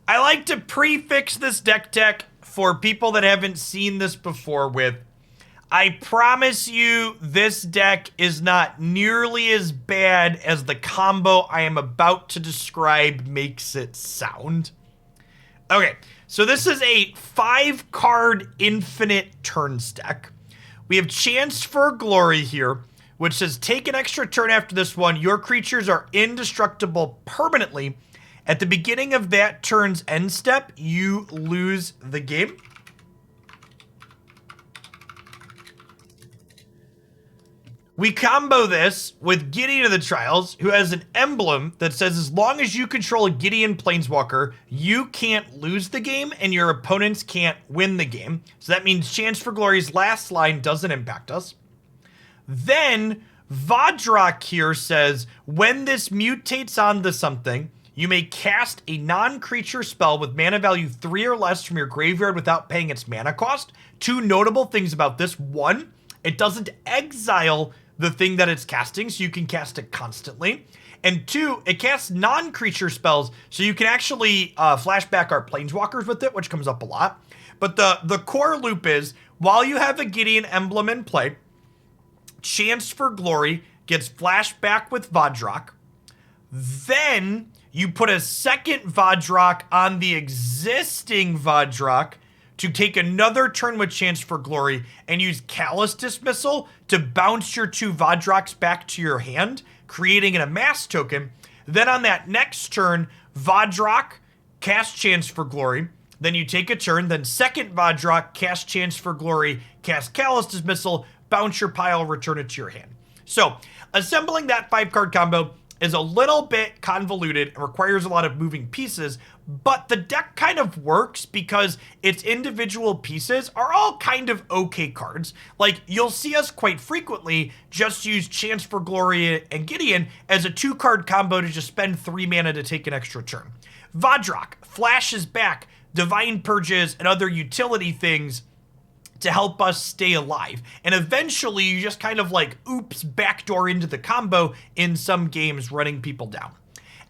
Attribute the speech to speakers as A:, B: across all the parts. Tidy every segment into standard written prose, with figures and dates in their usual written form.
A: I like to prefix this deck tech for people that haven't seen this before with, I promise you this deck is not nearly as bad as the combo I am about to describe makes it sound. Okay, so this is a 5-card infinite turns deck. We have Chance for Glory here, which says take an extra turn after this one. Your creatures are indestructible permanently. At the beginning of that turn's end step, you lose the game. We combo this with Gideon of the Trials, who has an emblem that says as long as you control a Gideon Planeswalker, you can't lose the game and your opponents can't win the game. So that means Chance for Glory's last line doesn't impact us. Then Vadrok here says when this mutates onto something, you may cast a non-creature spell with mana value 3 or less from your graveyard without paying its mana cost. 2 notable things about this. 1, it doesn't exile the thing that it's casting, so you can cast it constantly. And 2, it casts non-creature spells, so you can actually flashback our planeswalkers with it, which comes up a lot. But the core loop is, while you have a Gideon emblem in play, Chance for Glory gets flashback with Vadrok. Then you put a second Vadrok on the existing Vadrok to take another turn with Chance for Glory and use Callous Dismissal to bounce your 2 Vadroks back to your hand, creating an amass token. Then on that next turn, Vadrok cast Chance for Glory. Then you take a turn, then second Vadrok, cast Chance for Glory, cast Callous Dismissal, bounce your pile, return it to your hand. So assembling that 5-card combo is a little bit convoluted and requires a lot of moving pieces, but the deck kind of works because its individual pieces are all kind of okay cards. Like, you'll see us quite frequently just use Chance for Glory and Gideon as a 2-card combo to just spend 3 mana to take an extra turn. Vadrok flashes back Divine Purges and other utility things to help us stay alive. And eventually you just kind of like, oops, backdoor into the combo in some games, running people down.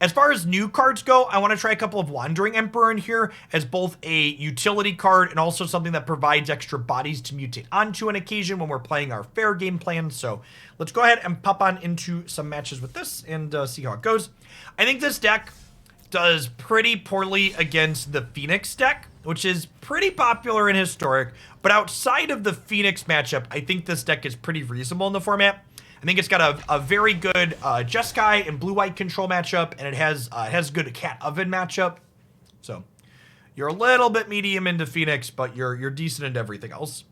A: As far as new cards go, I want to try a couple of Wandering Emperor in here as both a utility card and also something that provides extra bodies to mutate onto on occasion when we're playing our fair game plan. So let's go ahead and pop on into some matches with this and see how it goes. I think this deck does pretty poorly against the Phoenix deck, which is pretty popular in Historic, but outside of the Phoenix matchup, I think this deck is pretty reasonable in the format. I think it's got a very good Jeskai and blue-white control matchup, and it has good Cat Oven matchup. So you're a little bit medium into Phoenix, but you're decent into everything else.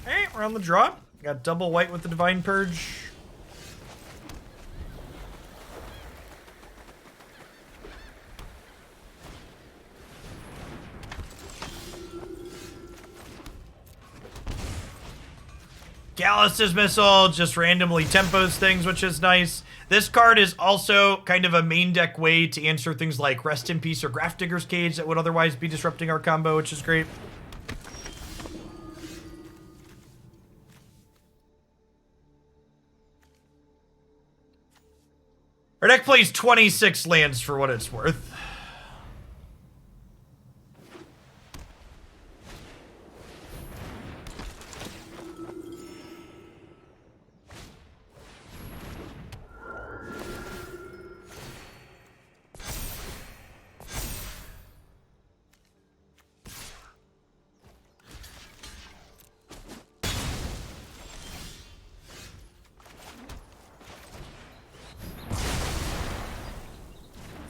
A: Hey, we're on the draw. Got double white with the Divine Purge. Callous Dismissal just randomly tempos things, which is nice. This card is also kind of a main deck way to answer things like Rest in Peace or Grafdigger's Cage that would otherwise be disrupting our combo, which is great. Our deck plays 26 lands for what it's worth.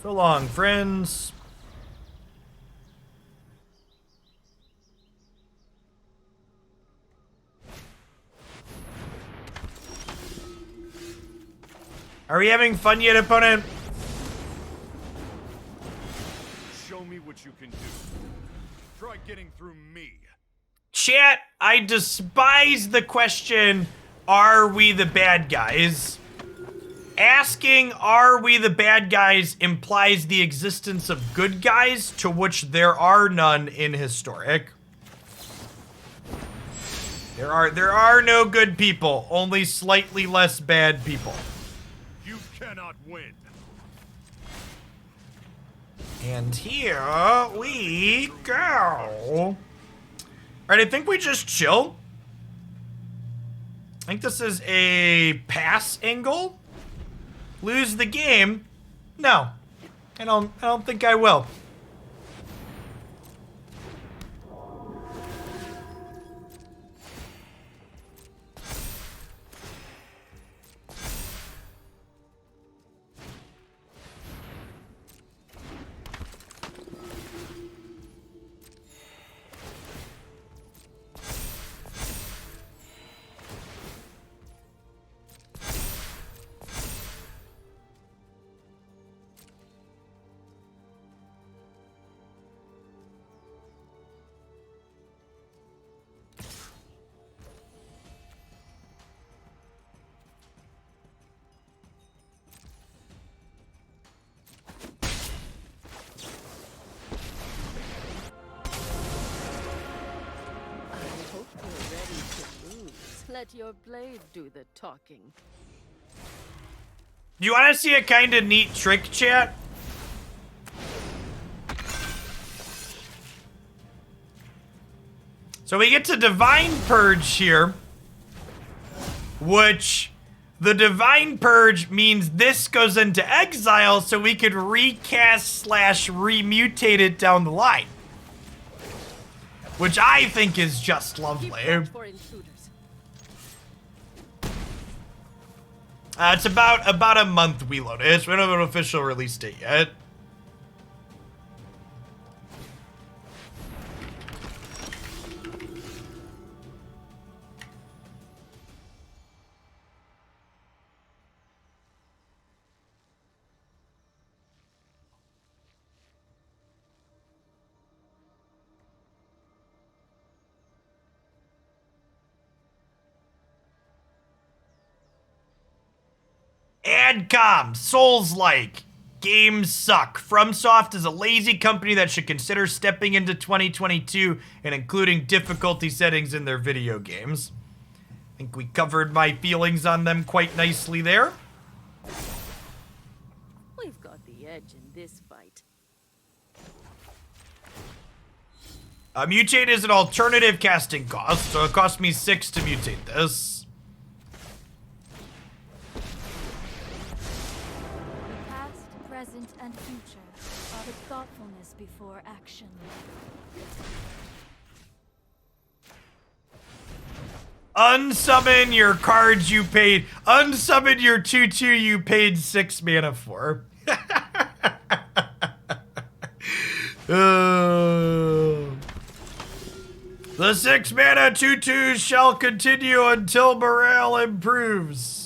A: So long, friends. Are we having fun yet, opponent?
B: Show Show me what you can do. Try getting through me.
A: Chat, I despise the question, are we the bad guys? Asking, are we the bad guys, implies the existence of good guys, to which there are none in Historic. There are no good people, only slightly less bad people.
B: You cannot win.
A: And here we go. Alright, I think we just chill. I think this is a pass angle. Lose the game? No. I don't think I will.
C: Let your blade do the talking.
A: Do you want to see a kind of neat trick, chat? So we get to Divine Purge here, which the Divine Purge means this goes into exile so we could recast / remutate it down the line. Which I think is just lovely. It's about a month we load it. We don't have an official release date yet. Adcom, Souls-like, games suck. FromSoft is a lazy company that should consider stepping into 2022 and including difficulty settings in their video games. I think we covered my feelings on them quite nicely there.
C: We've got the edge in this fight.
A: Mutate is an alternative casting cost, so it cost me 6 to mutate this.
D: Present and future are the thoughtfulness before action.
A: Unsummon your cards you paid. Unsummon your 2/2 you paid 6 mana for. The 6 mana 2/2s shall continue until morale improves.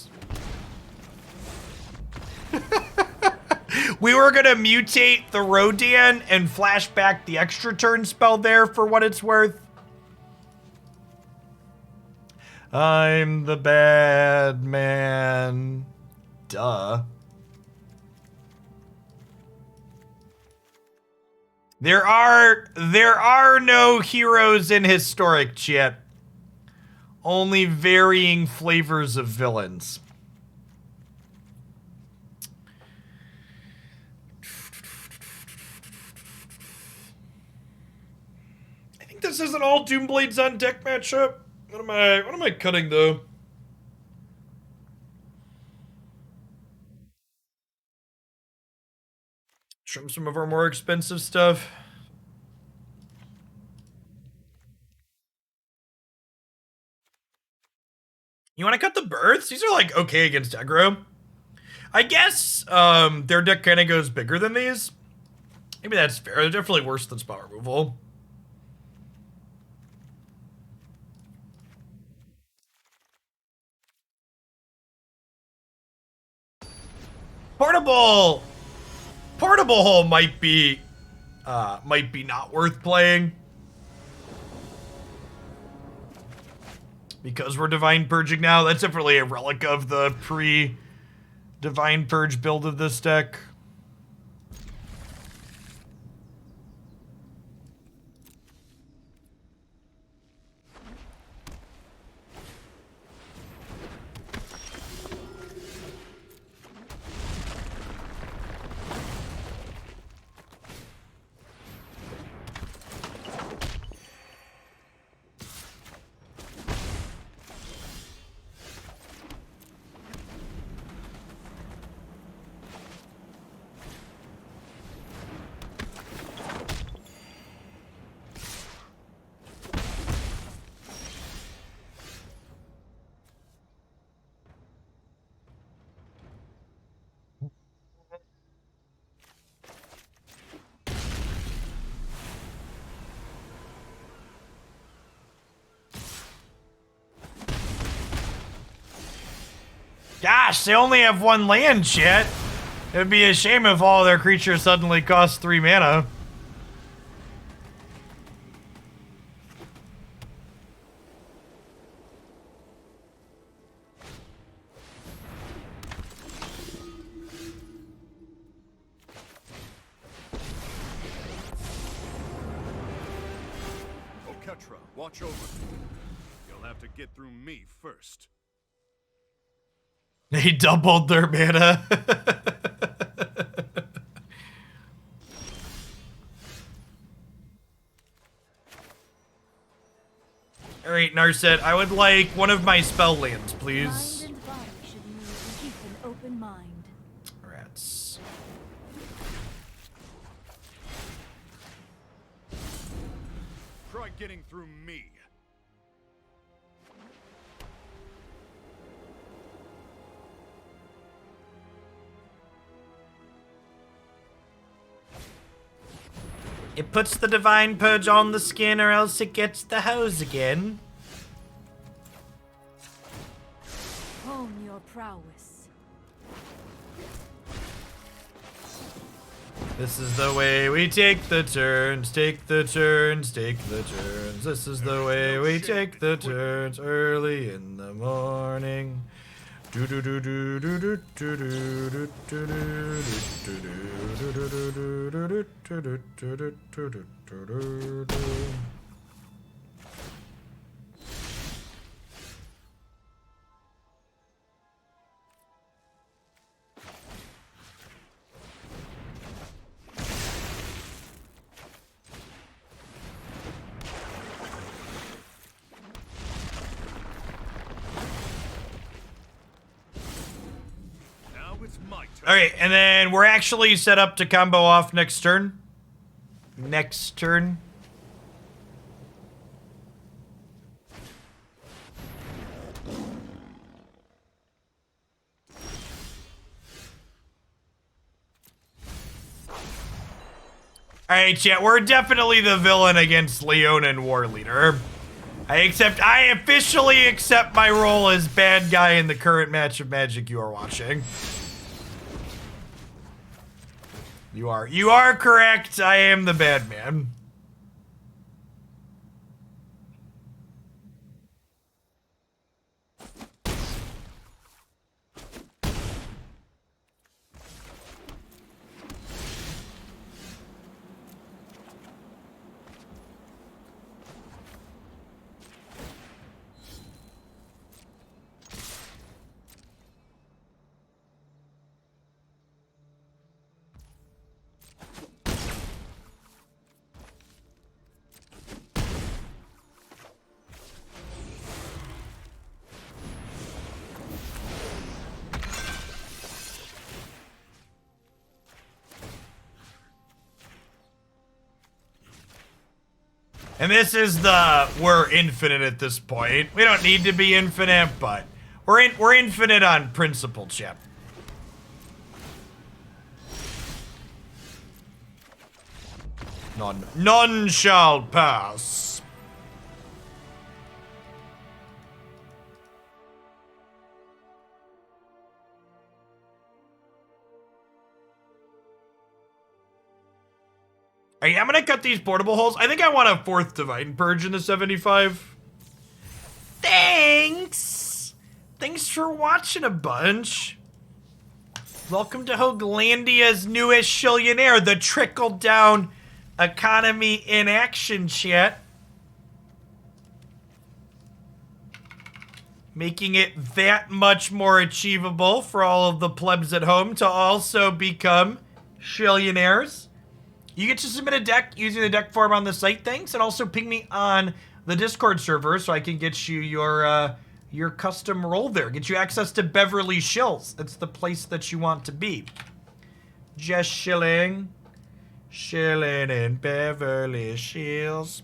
A: We were gonna mutate the Rodan and flash back the extra turn spell there for what it's worth. I'm the bad man. Duh. There are no heroes in Historic, chat. Only varying flavors of villains. This isn't all Doomblades on deck matchup. What am I cutting though? Trim some of our more expensive stuff. You want to cut the births? These are like okay against aggro. I guess their deck kind of goes bigger than these. Maybe that's fair. They're definitely worse than spell removal. Portable hole might be might be not worth playing. Because we're Divine Purging now. That's definitely a relic of the pre-Divine Purge build of this deck. Gosh, they only have one land, shit. It'd be a shame if all their creatures suddenly cost 3 mana.
B: Oh, Ketra, watch over. You'll have to get through me first.
A: They doubled their mana. Alright, Narset, I would like one of my spell lands, please.
D: Mind and body should move and keep an open mind.
A: Rats.
B: Try getting through me.
A: It puts the Divine Purge on the skin or else it gets the hose again.
D: Hone your prowess.
A: This is the way we take the turns, take the turns, take the turns. This is the way we take the turns early in the morning. Alright, and then we're actually set up to combo off next turn. Next turn. Alright, chat, we're definitely the villain against Leon and War Leader. I officially accept my role as bad guy in the current match of Magic you are watching. You are correct. I am the bad man. And this is we're infinite at this point. We don't need to be infinite, but we're infinite on principle, chip. None shall pass. Alright, I'm gonna cut these portable holes. I think I want a 4th Divine Purge in the 75. Thanks! Thanks for watching a bunch. Welcome to Hoaglandia's newest Shillionaire, the trickle-down economy in action, chat. Making it that much more achievable for all of the plebs at home to also become Shillionaires. You get to submit a deck using the deck form on the site, thanks, and also ping me on the Discord server so I can get you your custom roll there. Get you access to Beverly Shills. That's the place that you want to be. Just chilling in Beverly Hills.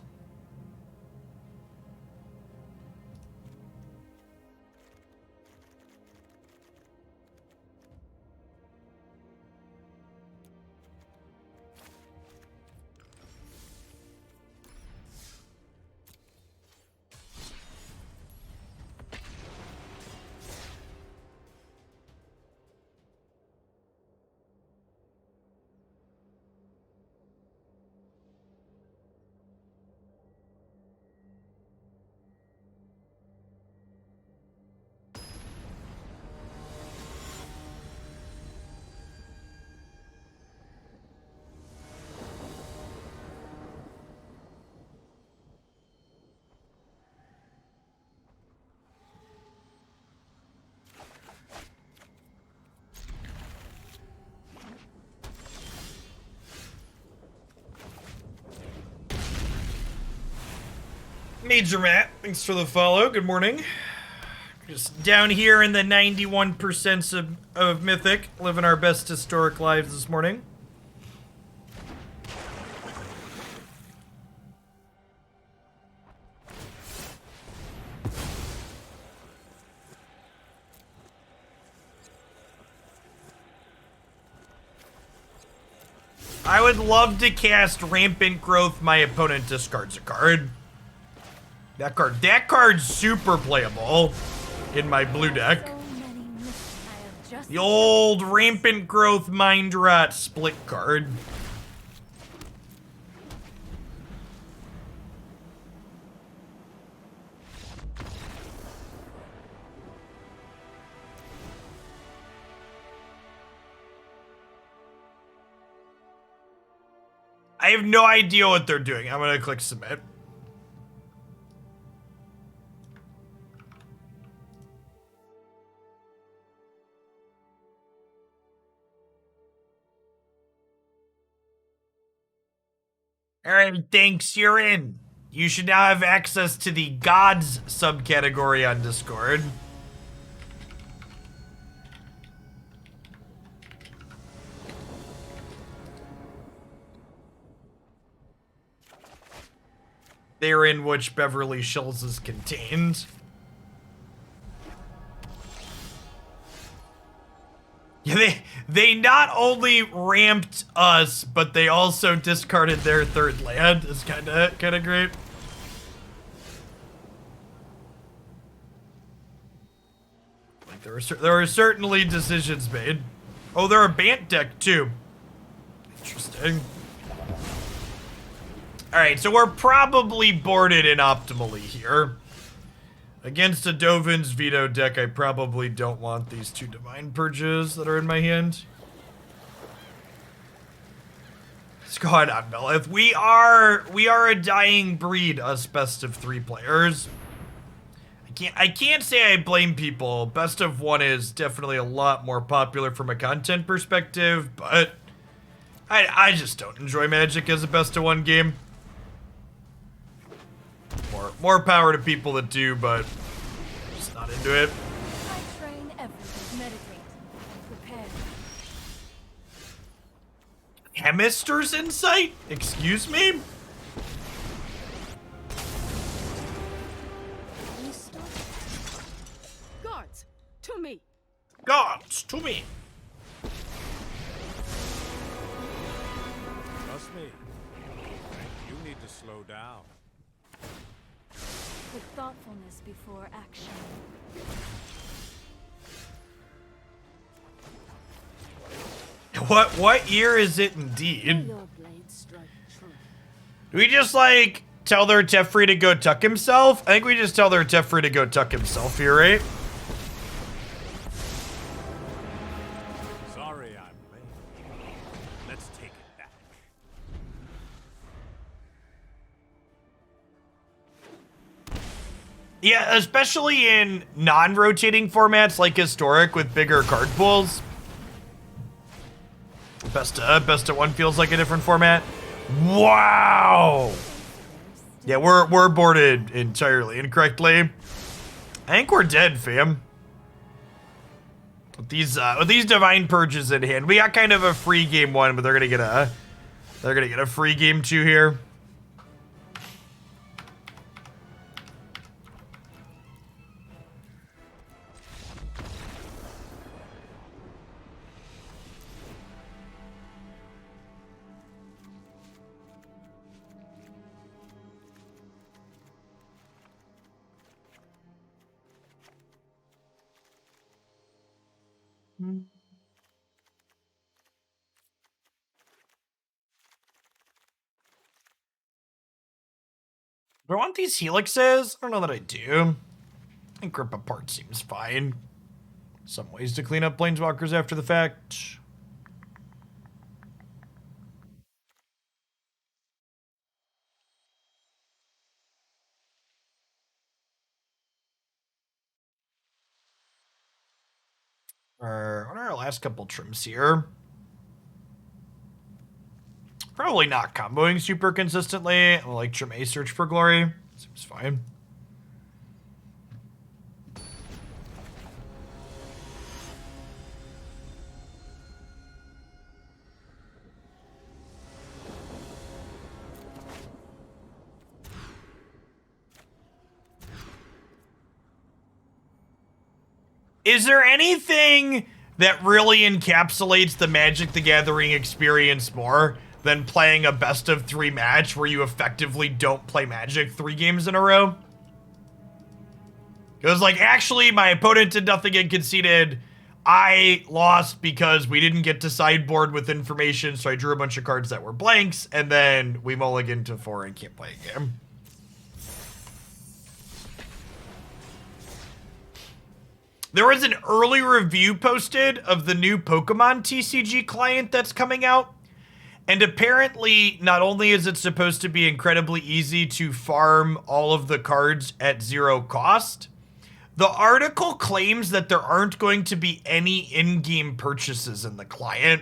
A: Major Matt, thanks for the follow. Good morning. Just down here in the 91% of Mythic, living our best historic lives this morning. I would love to cast Rampant Growth. My opponent discards a card. That card's super playable in my blue deck. The old Rampant Growth Mind Rot split card. I have no idea what they're doing. I'm gonna click submit. Alright, thanks, you're in. You should now have access to the Gods subcategory on Discord. Therein which Beverly Shills is contained. Yeah, they not only ramped us, but they also discarded their third land. It's kind of great. Like there were certainly decisions made. Oh, they're a Bant deck too. Interesting. All right, so we're probably boarded in optimally here. Against a Dovin's Veto deck, I probably don't want these 2 Divine Purges that are in my hand. Let's go ahead on Melith. We are a dying breed, us best of 3 players. I can't say I blame people. Best of 1 is definitely a lot more popular from a content perspective, but I just don't enjoy Magic as a best of 1 game. More power to people that do, but just not into it.
D: I train everyone, meditate, prepare.
A: Hemister's Insight? Excuse me?
C: Guards, to me.
A: Gods, to me.
B: Trust me. You need to slow down.
D: With thoughtfulness before action.
A: What year is it indeed?
C: Your blade strike true.
A: Do we just, like, tell their A-Teferi to go tuck himself? I think we just tell their A-Teferi to go tuck himself here, right?
B: Sorry I'm late. Let's take it back.
A: Yeah, especially in non-rotating formats like Historic with bigger card pools. Best of one feels like a different format. Wow! Yeah, we're boarded entirely incorrectly. I think we're dead, fam. With these Divine Purges in hand, we got kind of a free game 1, but they're gonna get a free game 2 here. Do I want these helixes? I don't know that I do. I think Grip Apart seems fine. Some ways to clean up planeswalkers after the fact. What are our last couple trims here? Probably not comboing super consistently. I like trim A Search for Glory. Seems fine. Is there anything that really encapsulates the Magic the Gathering experience more than playing a best of 3 match where you effectively don't play Magic 3 games in a row? It was like, actually, my opponent did nothing and conceded. I lost because we didn't get to sideboard with information, so I drew a bunch of cards that were blanks, and then we mulligan to 4 and can't play a game. There was an early review posted of the new Pokemon TCG client that's coming out. And apparently, not only is it supposed to be incredibly easy to farm all of the cards at 0 cost, the article claims that there aren't going to be any in-game purchases in the client.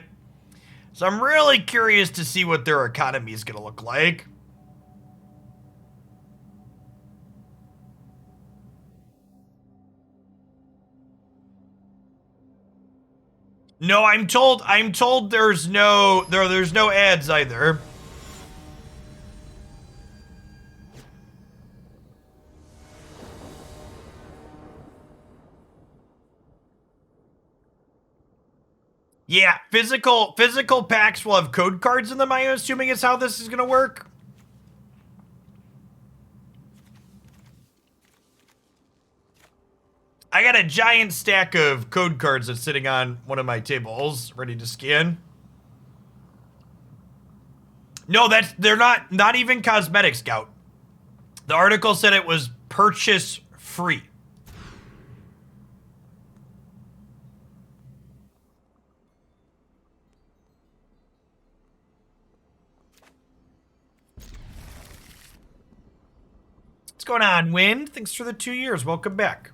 A: So I'm really curious to see what their economy is going to look like. No, I'm told there's no ads either. Yeah, physical packs will have code cards in them, I'm assuming is how this is gonna work. I got a giant stack of code cards that's sitting on one of my tables, ready to scan. No, they're not even cosmetic, Scout. The article said it was purchase free. What's going on, Wind? Thanks for the 2 years. Welcome back.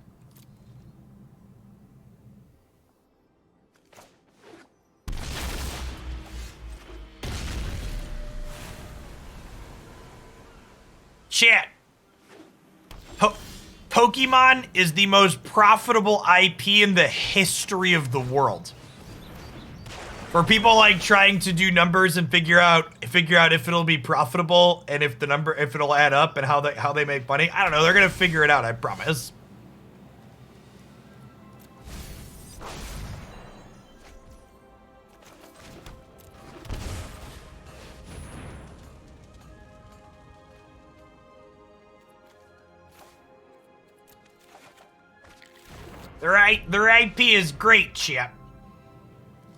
A: Chat. Pokemon is the most profitable IP in the history of the world. For people like trying to do numbers and figure out if it'll be profitable and if it'll add up and how they make money. I don't know. They're gonna figure it out. I promise. Their IP is great, chap.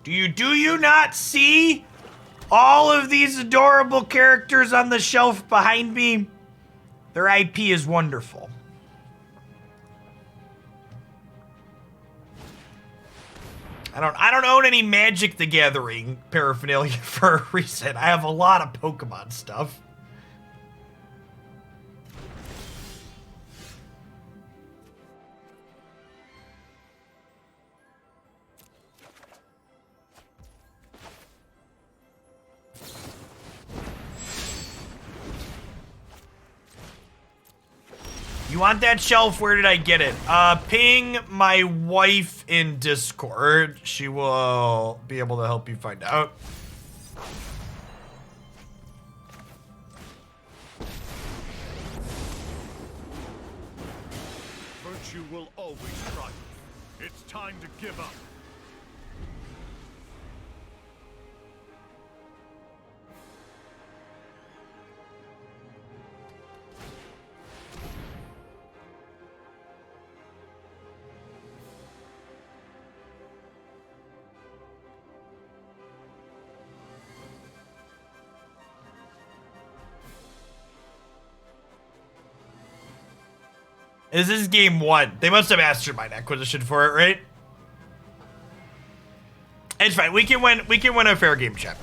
A: Do you not see All of these adorable characters on the shelf behind me, their IP is wonderful. I don't own any Magic the Gathering paraphernalia for a reason. I have a lot of Pokemon stuff. You want that shelf? Where did I get it? Ping my wife in Discord. She will be able to help you find out.
B: Virtue will always triumph. It's time to give up.
A: This is game 1. They must have mastermind acquisition for it, right? It's fine. We can win a fair game, chat.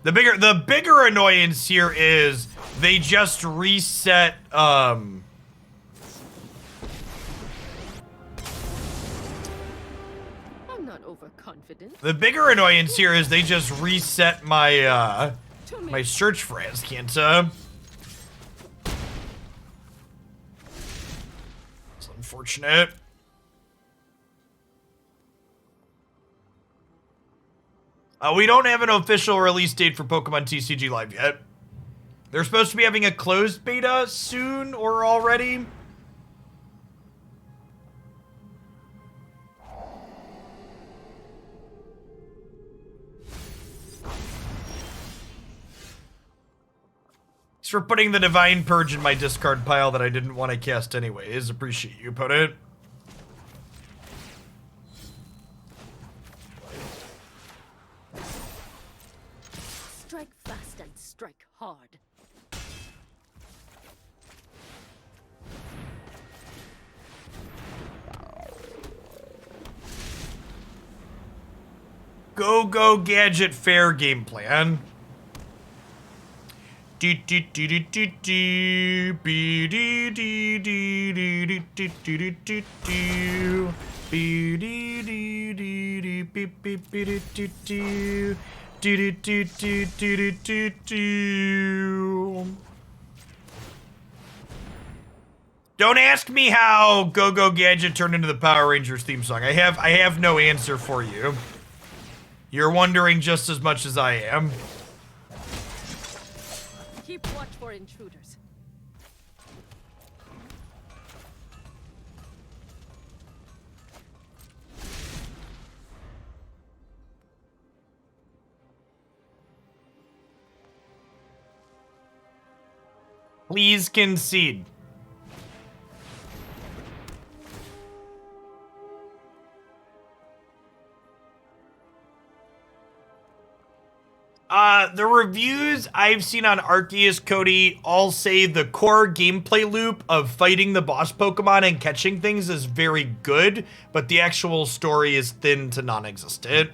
A: The bigger annoyance here is they just reset
C: I'm not overconfident.
A: the bigger annoyance here is they just reset my
C: To me.
A: my search for Azcanta. It's unfortunate. We don't have an official release date for Pokemon TCG Live yet. They're supposed to be having a closed beta soon or already. Thanks for putting the Divine Purge in my discard pile that I didn't want to cast anyways. Appreciate you, opponent.
C: Strike fast and strike hard.
A: Go gadget fair game plan. Do do do do do do be do do do do do do do do be do do do do beep beep do do do do do do do do do do. Don't ask me how Go Gadget turned into the Power Rangers theme song. I have no answer for you. You're wondering just as much as I am.
C: Keep watch for intruders.
A: Please concede. The reviews I've seen on Arceus, Cody, all say the core gameplay loop of fighting the boss Pokemon and catching things is very good, but the actual story is thin to non-existent.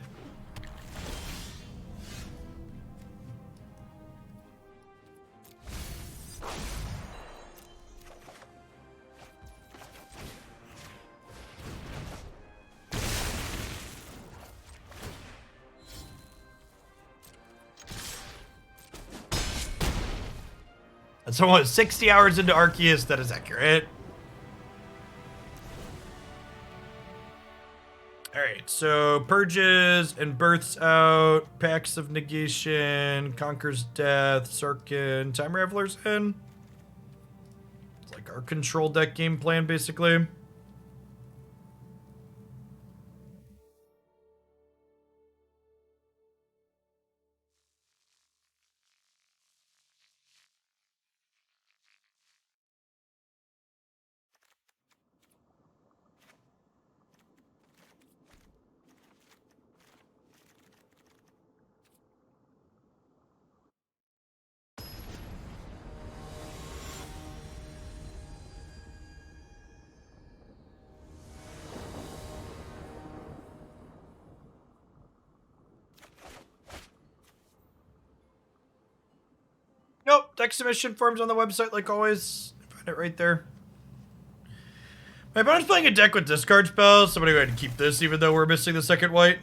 A: That's almost 60 hours into Arceus. That is accurate. Alright, so Purges and Births out. Pacts of Negation. Conquers Death. Sarkhan. Time Raveler's in. It's like our control deck game plan, basically. Nope, deck submission forms on the website like always. Find it right there. My opponent's playing a deck with discard spells. Somebody go ahead and keep this even though we're missing the second white.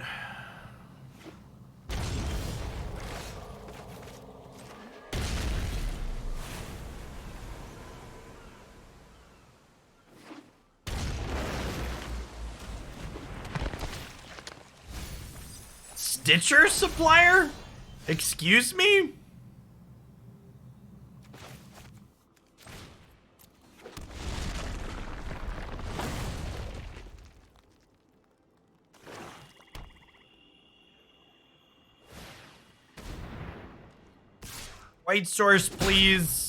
A: Stitcher supplier? Excuse me? White source, please.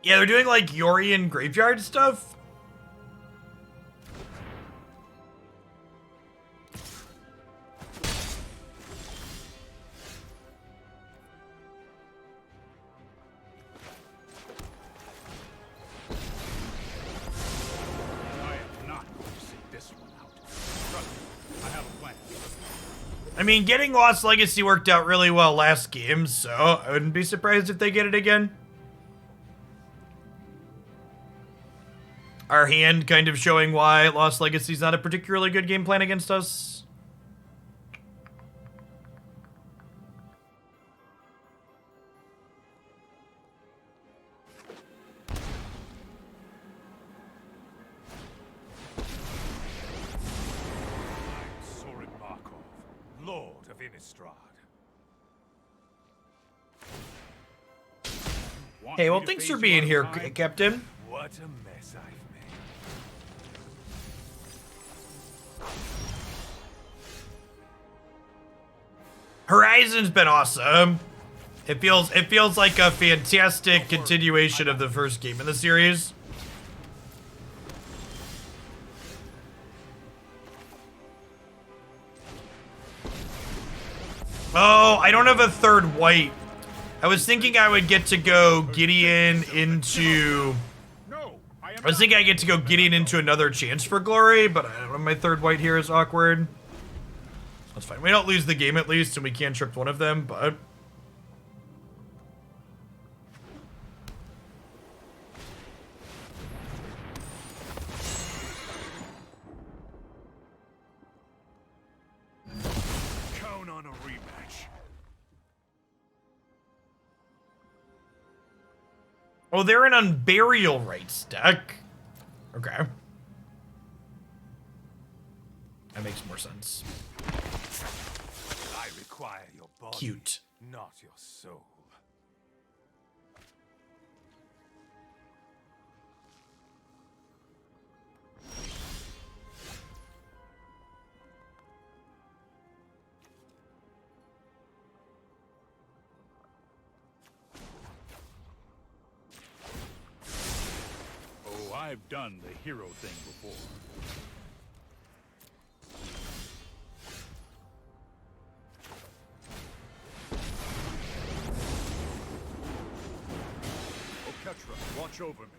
A: Yeah, they're doing like Yorian graveyard stuff.
B: I am not going to see this one out. Trust me, I have a plan.
A: I mean, getting Lost Legacy worked out really well last game, so I wouldn't be surprised if they get it again. Our hand kind of showing why Lost Legacy is not a particularly good game plan against us.
B: Sorin Markov, Lord of Innistrad. Want
A: Hey,
B: me
A: well,
B: to
A: thanks
B: phase
A: for
B: you
A: being
B: out
A: here,
B: of time?
A: Captain.
B: What a mess I've made.
A: Horizon's been awesome. It feels like a fantastic continuation of the first game in the series. Oh, I don't have a third white. I was thinking I would get to go Gideon into...
B: No, I am
A: I was thinking I get to go Gideon into another Chance for Glory, but I don't know, my third white here is awkward. That's fine. We don't lose the game at least, and we can trip one of them, but...
B: count on a rematch.
A: Oh, they're an Unburial Rites deck. Okay. That makes more sense.
B: I require your body,
A: Cute.
B: not your soul. Oh, I've done the hero thing before. Ketra, watch over me.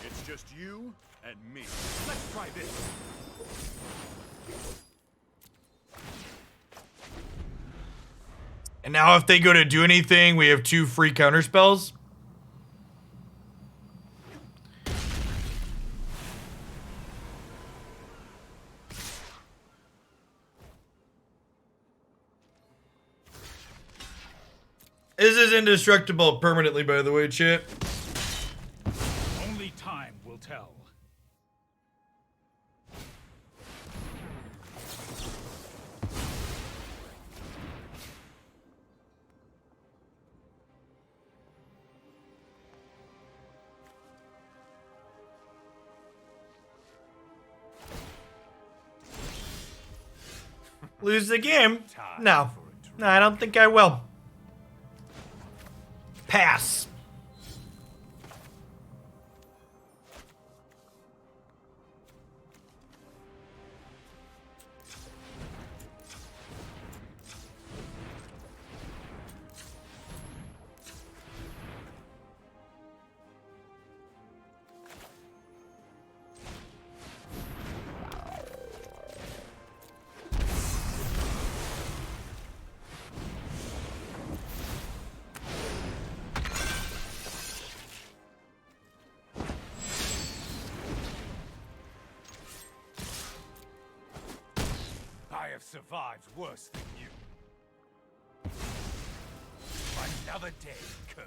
B: It's just you and me. Let's try this.
A: And now if they go to do anything, we have 2 free counter spells. This is indestructible permanently, by the way, chat.
B: Only time will tell.
A: lose the game? No. No, I don't think I will. Pass.
B: I have survived worse than you. Another day, Kerr.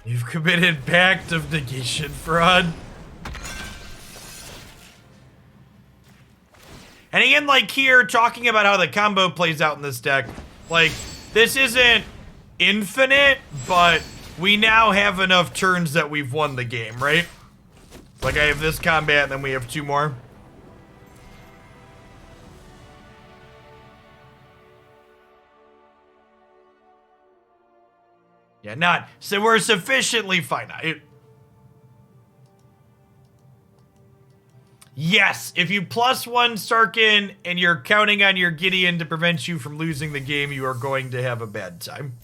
A: You've committed Pact of Negation fraud. And again, like here, talking about how the combo plays out in this deck, like, this isn't infinite, but we now have enough turns that we've won the game, right? Like, I have this combat, and then we have 2 more. Yeah, not. So we're sufficiently finite. Yes, if you +1 Sarkhan and you're counting on your Gideon to prevent you from losing the game, you are going to have a bad time.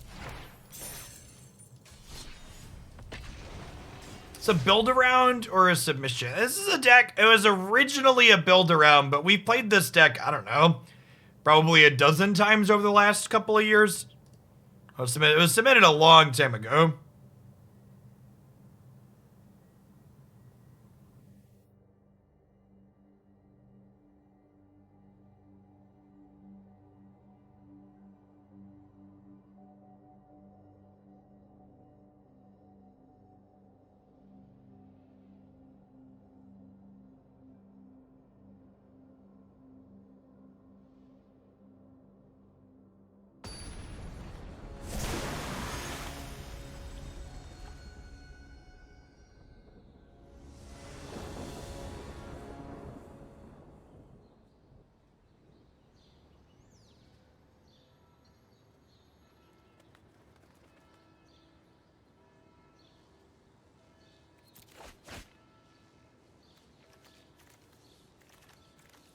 A: It's a build-around or a submission. This is a deck, it was originally a build-around, but we played this deck, I don't know, probably a dozen times over the last couple of years. It was submitted a long time ago.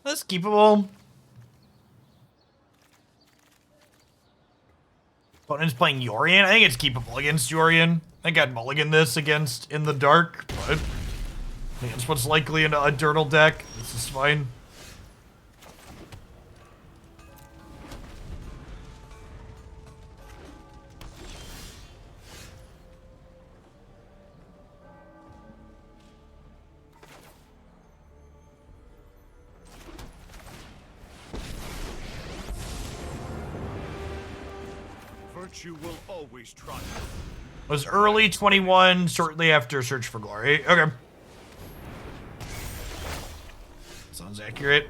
A: That's keepable. Opponent's playing Yorion. I think it's keepable against Yorion. I think I'd mulligan this against In the Dark, but I think it's what's likely in a Durnal deck. This is fine.
B: Virtue will always triumph.
A: Was early 21, shortly after Search for Glory. Okay. Sounds accurate.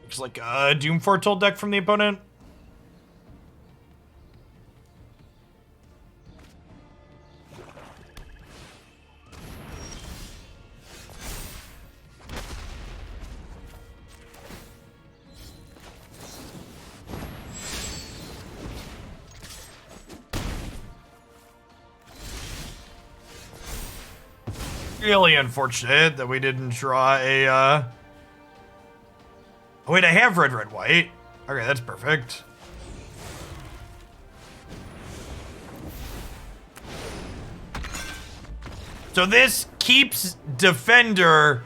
A: Looks like a Doom Foretold deck from the opponent. Really unfortunate that we didn't draw a, Oh wait, I have red, red, white. Okay, that's perfect. So this keeps Defender,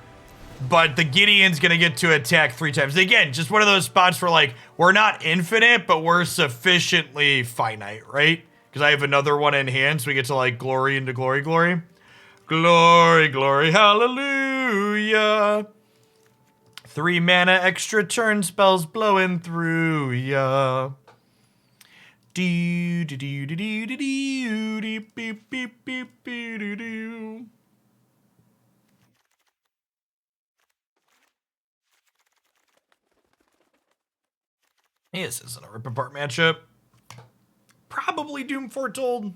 A: but the Gideon's gonna get to attack 3 times. Again, just one of those spots where, like, we're not infinite, but we're sufficiently finite, right? Because I have another one in hand, so we get to, like, glory into glory, glory. Glory, glory, hallelujah. 3 mana extra turn spells blowing through ya. Do do do do do do do do beep beep beep do do. Hey, this isn't a rip apart matchup. Probably Doom Foretold.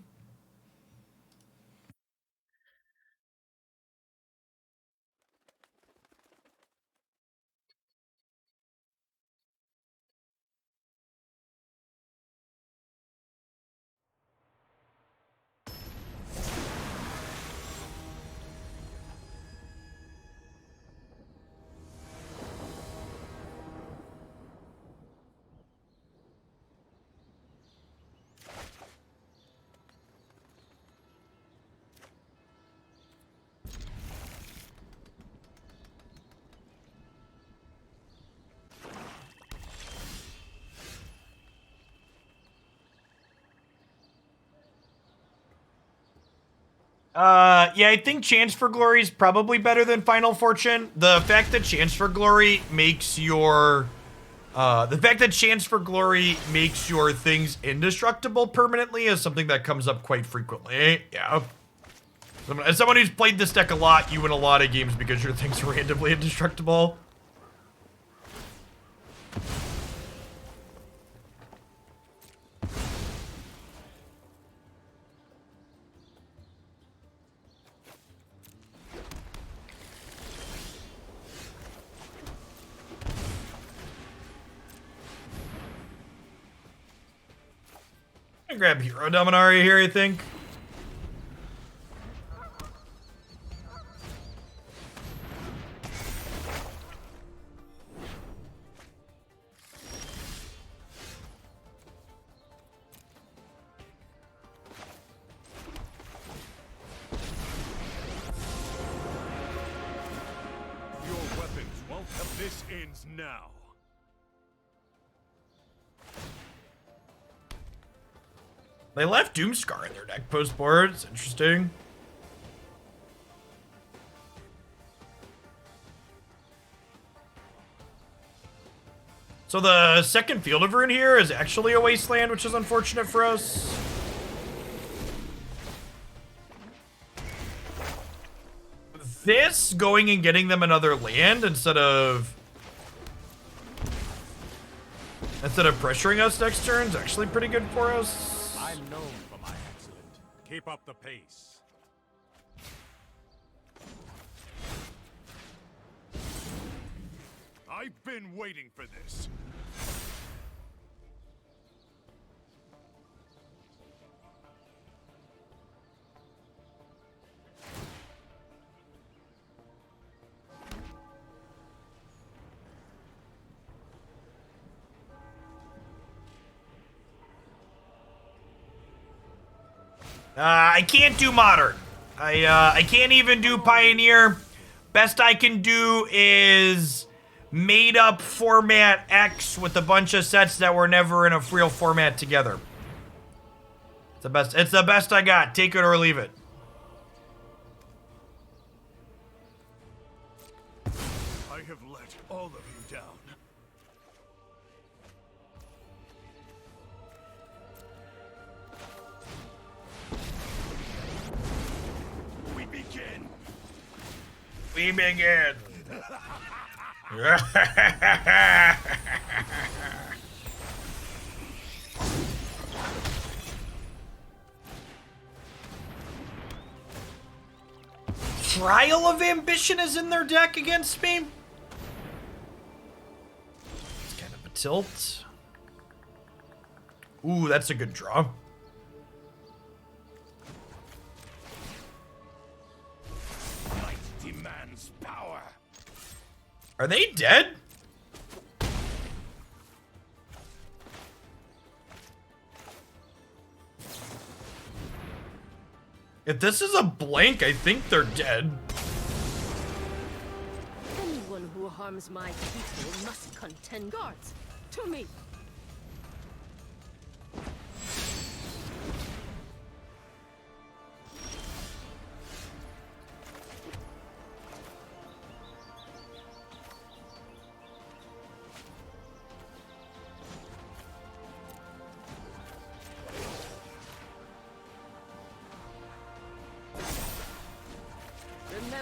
A: Yeah, I think Chance for Glory is probably better than Final Fortune. The fact that Chance for Glory makes your things indestructible permanently is something that comes up quite frequently. Yeah. As someone who's played this deck a lot, you win a lot of games because your things are randomly indestructible. I grab Hero Dominaria here, I think.
B: Your weapons won't help. This ends now.
A: They left Doomscar in their deck post board. It's interesting. So the second Field of Ruin here is actually a wasteland, which is unfortunate for us. This going and getting them another land instead of pressuring us next turn is actually pretty good for us.
B: I'm known for my excellent. Keep up the pace. I've been waiting for this.
A: I can't do Modern. I can't even do Pioneer. Best I can do is made up format X with a bunch of sets that were never in a real format together. It's the best I got. Take it or leave it.
B: I have let all of you down. We begin.
A: We begin. Trial of Ambition is in their deck against me. It's kind of a tilt. Ooh, that's a good draw.
B: Might demands power.
A: Are they dead? If this is a blank, I think they're dead.
C: Anyone who harms my people must contend. Guards, to me.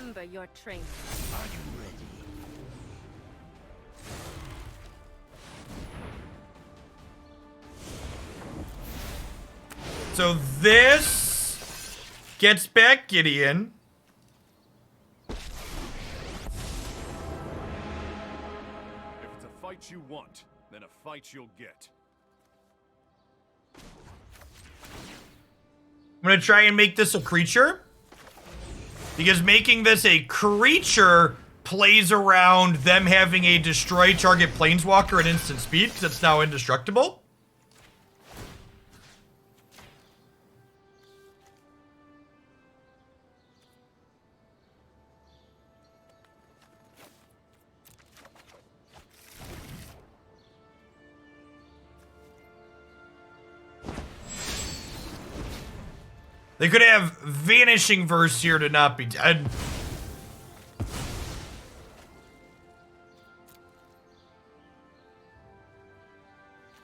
C: Remember your training.
E: Are you ready?
A: So this gets back Gideon.
B: If it's a fight you want, then a fight you'll get.
A: I'm gonna try and make this a creature, because making this a creature plays around them having a destroy target planeswalker at instant speed, because it's now indestructible. They could have Vanishing Verse here to not be dead.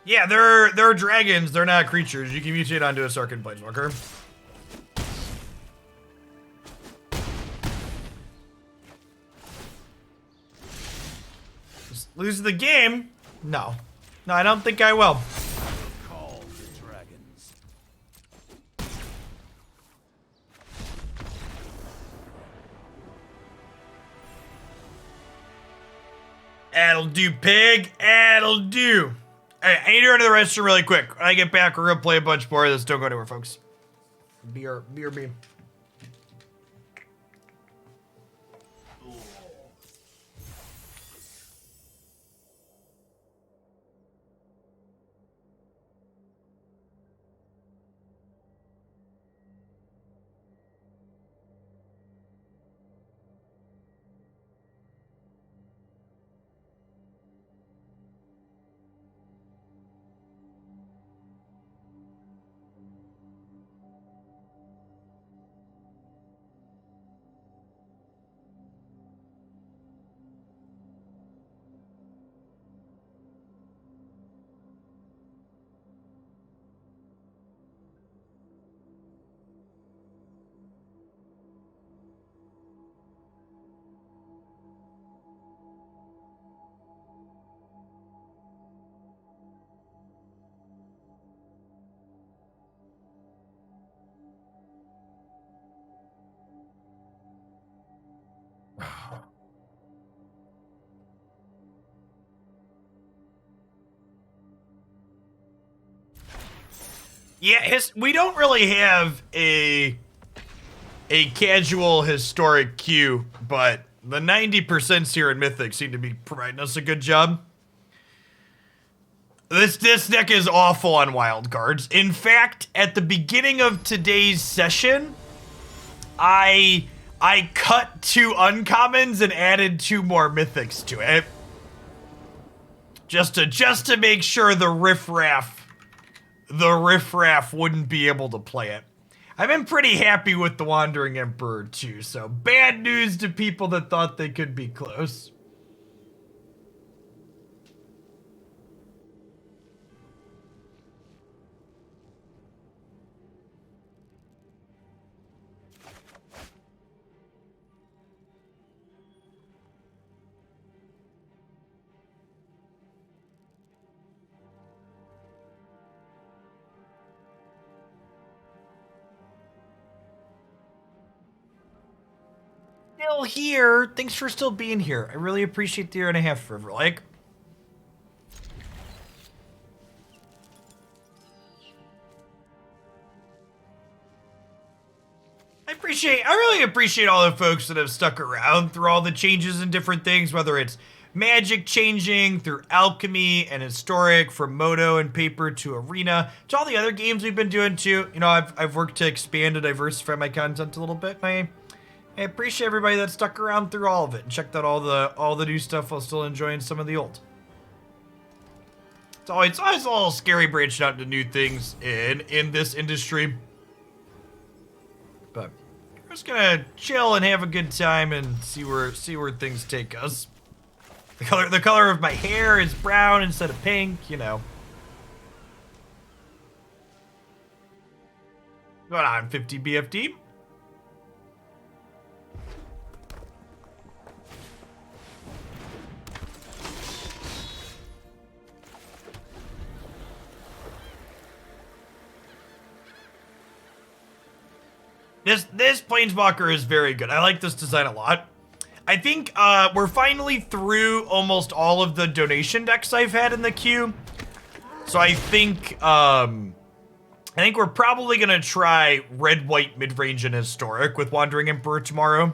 A: Yeah, they're dragons. They're not creatures. You can mutate onto a Sarkhan Planeswalker. Just lose the game? No. No, I don't think I will.
E: Call the dragons.
A: That'll do, pig. That'll do. Alright, I need to run to the restroom really quick. When I get back, we're gonna play a bunch more of this. Don't go anywhere, folks. BRB. Yeah, we don't really have a casual historic queue, but the 90% here in Mythic seem to be providing us a good job. This deck is awful on wild cards. In fact, at the beginning of today's session, I cut 2 uncommons and added 2 more mythics to it. Just to make sure the riffraff wouldn't be able to play it. I've been pretty happy with the Wandering Emperor too, so bad news to people that thought they could be close. Still here. Thanks for still being here. I really appreciate the 1.5 years, River Lake. I really appreciate all the folks that have stuck around through all the changes and different things, whether it's Magic changing, through Alchemy and Historic, from Moto and Paper to Arena, to all the other games we've been doing too. You know, I've worked to expand and diversify my content a little bit. I appreciate everybody that stuck around through all of it and checked out all the new stuff while still enjoying some of the old. It's always a little scary branching out into new things in this industry. But we're just gonna chill and have a good time and see where things take us. The color of my hair is brown instead of pink, you know. Going on 50 BFD. This Planeswalker is very good. I like this design a lot. I think we're finally through almost all of the donation decks I've had in the queue. So I think we're probably gonna try red-white mid-range and historic with Wandering Emperor tomorrow.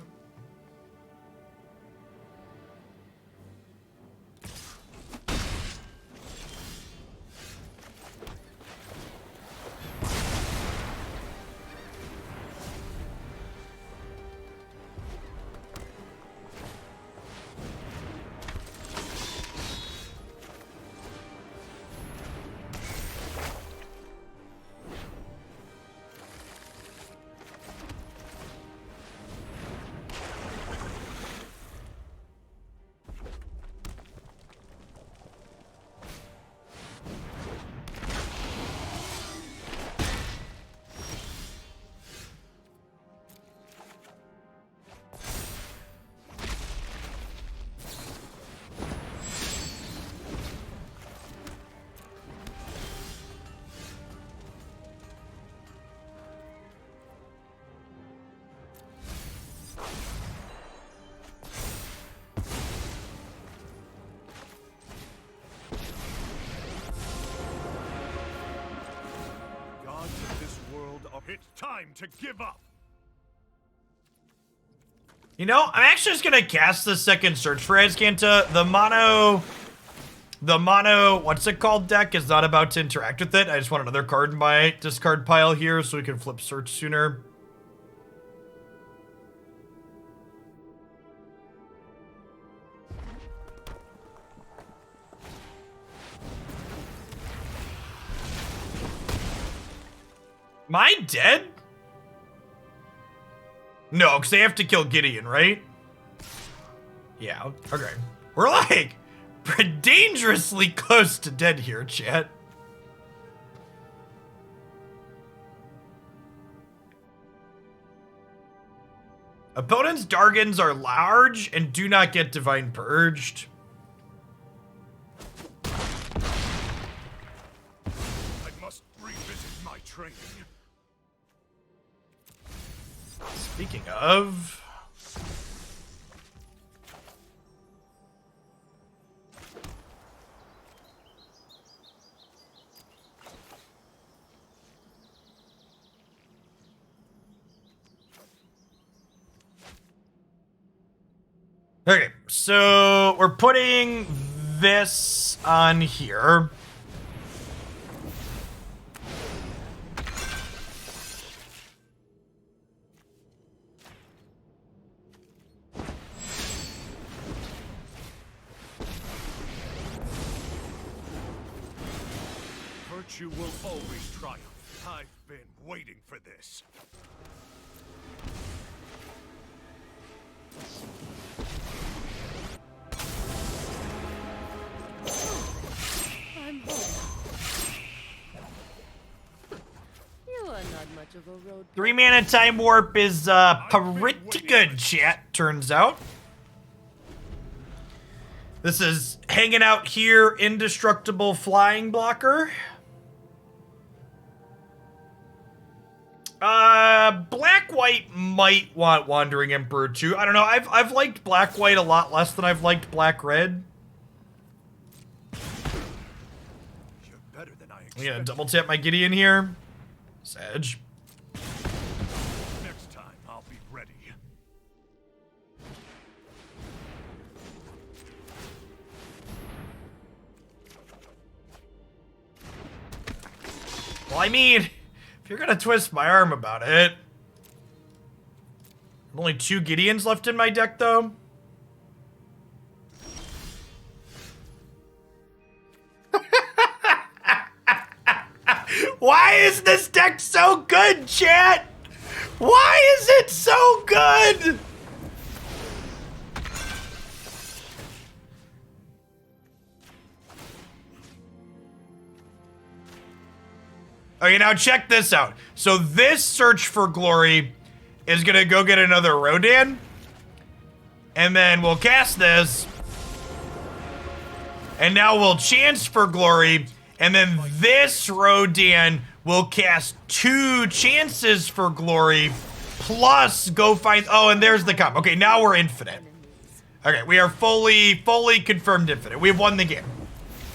B: It's time to give up.
A: You know, I'm actually just gonna cast the second search for Azcanta. The mono, what's it called deck is not about to interact with it. I just want another card in my discard pile here so we can flip search sooner. Am I dead? No, because they have to kill Gideon, right? Yeah, okay. We're like dangerously close to dead here, chat. Opponents' Dargans are large and do not get Divine Purged.
B: I must revisit my training.
A: Speaking of... Okay, so we're putting this on here.
B: Virtue will always triumph. I've been waiting for this.
C: I'm home. You are not much of a road.
A: 3 mana Time Warp is pretty good, chat, turns out. This is hanging out here, indestructible flying blocker. Black-white might want Wandering Emperor too. I don't know, I've liked black-white a lot less than I've liked black-red.
B: You're better than I expected.
A: I'm gonna double tap my Gideon here. Sedge.
B: Next time, I'll be ready.
A: Well, I mean, if you're gonna twist my arm about it. Only 2 Gideons left in my deck, though. Why is this deck so good, chat? Why is it so good? Okay, now check this out. So this Search for Glory is gonna go get another Rodan. And then we'll cast this. And now we'll Chance for Glory. And then this Rodan will cast 2 Chances for Glory, plus go find, oh, and there's the comp. Okay, now we're infinite. Okay, we are fully confirmed infinite. We've won the game.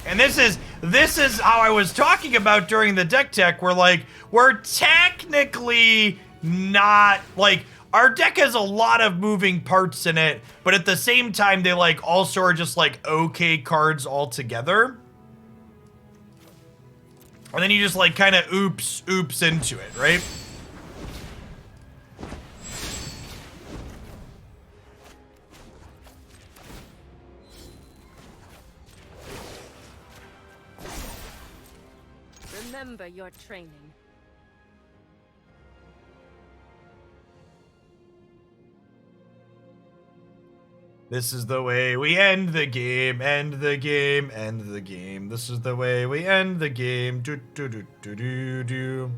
A: And this is how I was talking about during the deck tech, where like, we're technically not, like, our deck has a lot of moving parts in it, but at the same time, they like also are just like okay cards altogether. And then you just like kind of oops into it, right?
C: Remember your training.
A: This is the way we end the game, end the game, end the game. This is the way we end the game. Do do do do do do.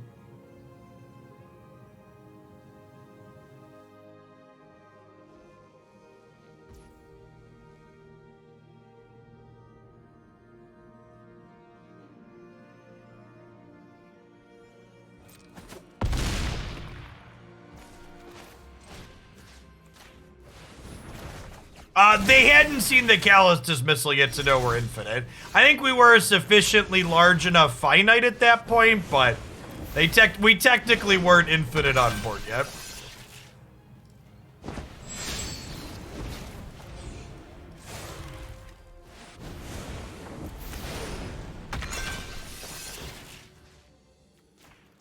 A: They hadn't seen the Callous Dismissal yet to know we're infinite. I think we were a sufficiently large enough finite at that point, but we technically weren't infinite on board yet.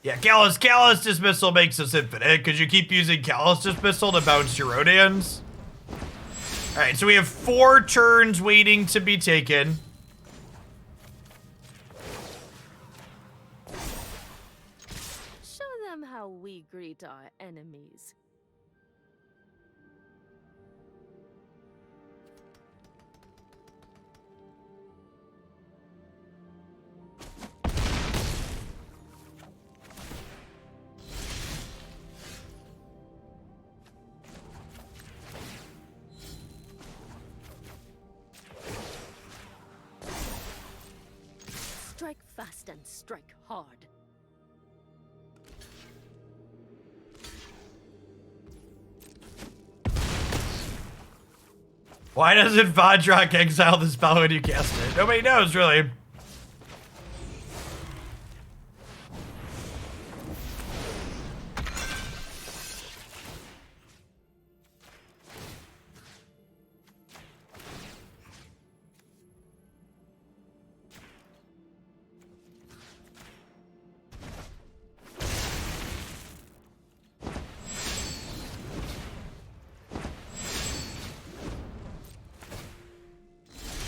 A: Yeah, Callous Dismissal makes us infinite, because you keep using Callous Dismissal to bounce your Rodans. Alright, so we have 4 turns waiting to be taken.
C: Show them how we greet our enemies. Strike fast and strike hard.
A: Why doesn't Vadrok exile the spell when you cast it? Nobody knows, really.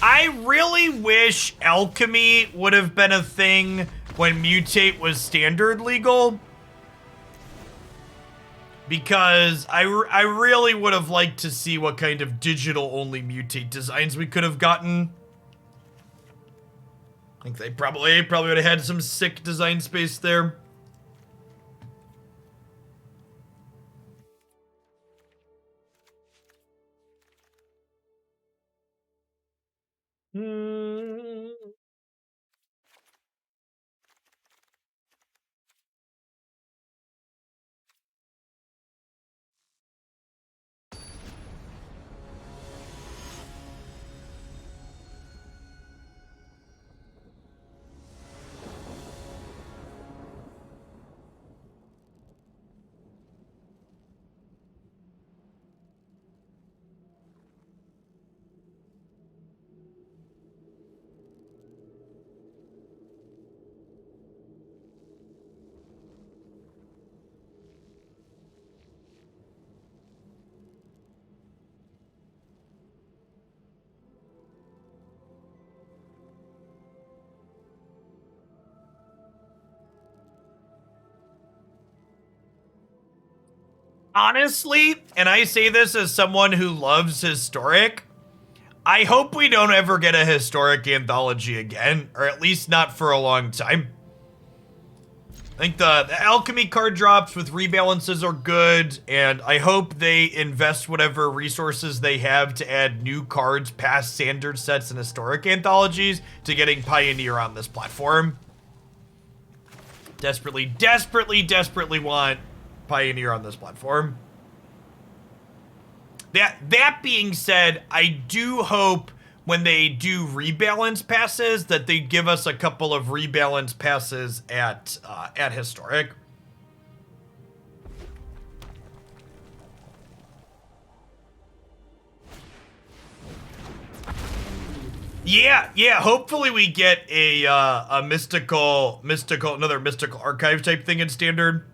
A: I really wish alchemy would have been a thing when Mutate was standard legal. Because I really would have liked to see what kind of digital-only Mutate designs we could have gotten. I think they probably would have had some sick design space there. Honestly, and I say this as someone who loves historic, I hope we don't ever get a historic anthology again, or at least not for a long time. I think the alchemy card drops with rebalances are good, and I hope they invest whatever resources they have to add new cards past standard sets and historic anthologies to getting Pioneer on this platform. Desperately want Pioneer on this platform. That being said, I do hope when they do rebalance passes that they give us a couple of rebalance passes at Historic. Yeah. Hopefully we get a another mystical archive type thing in Standard.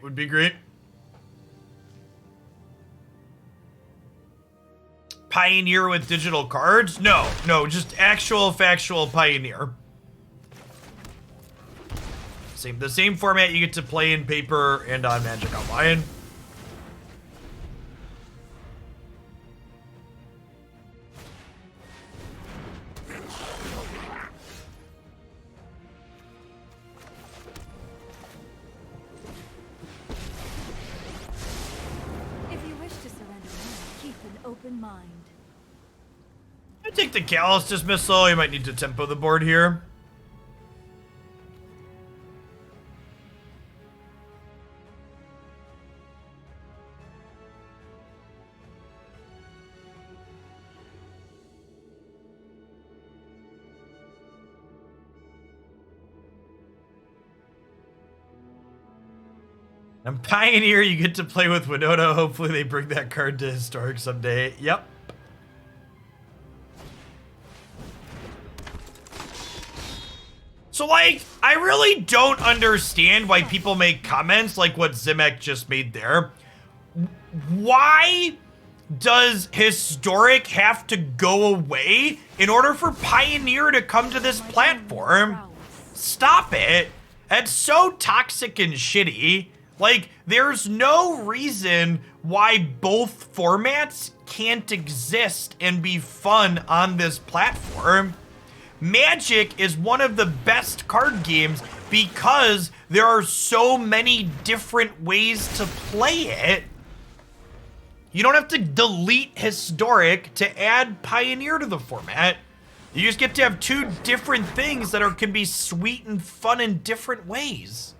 A: Would be great. Pioneer with digital cards? No, just actual factual Pioneer. The same format you get to play in paper and on Magic Online.
D: Mind.
A: I take the Callous Dismissal. You might need to tempo the board here. And Pioneer, you get to play with Winota. Hopefully they bring that card to Historic someday. Yep. So, like, I really don't understand why people make comments like what Zimek just made there. Why does Historic have to go away in order for Pioneer to come to this platform? Stop it. That's so toxic and shitty. Like, there's no reason why both formats can't exist and be fun on this platform. Magic is one of the best card games because there are so many different ways to play it. You don't have to delete Historic to add Pioneer to the format. You just get to have two different things that can be sweet and fun in different ways.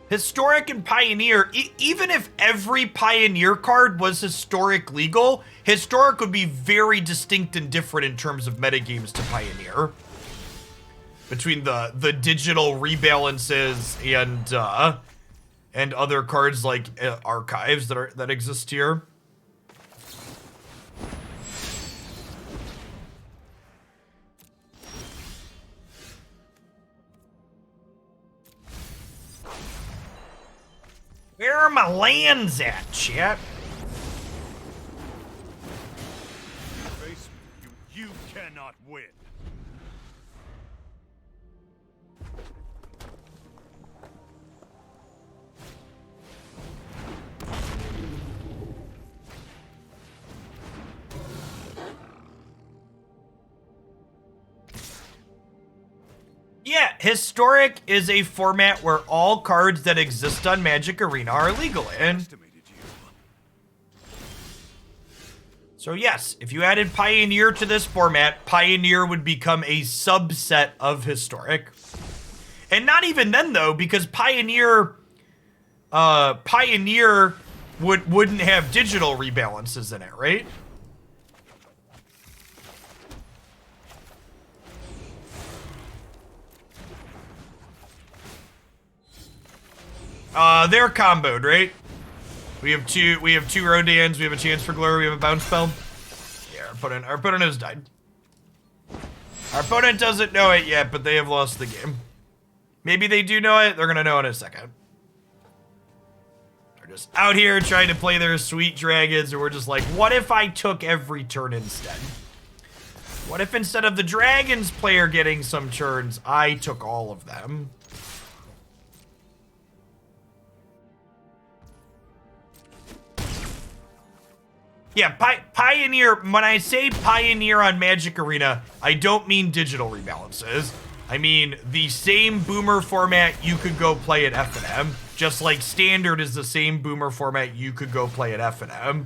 A: Historic and Pioneer, even if every Pioneer card was Historic legal, Historic would be very distinct and different in terms of metagames to Pioneer. Between the digital rebalances and other cards like archives that exist here. Where are my lands at, chat?
B: Face me, you cannot win.
A: Yeah, Historic is a format where all cards that exist on Magic Arena are legal in. So yes, if you added Pioneer to this format, Pioneer would become a subset of Historic. And not even then though, because Pioneer wouldn't have digital rebalances in it, right? They're comboed, right? We have two Rodans, we have a chance for Glory, we have a bounce spell. Yeah, our opponent has died. Our opponent doesn't know it yet, but they have lost the game. Maybe they do know it, they're gonna know in a second. They're just out here trying to play their sweet dragons, and we're just like, what if I took every turn instead? What if instead of the dragons player getting some turns, I took all of them? Yeah, Pioneer, when I say Pioneer on Magic Arena, I don't mean digital rebalances. I mean the same Boomer format you could go play at F&M, just like Standard is the same Boomer format you could go play at F&M.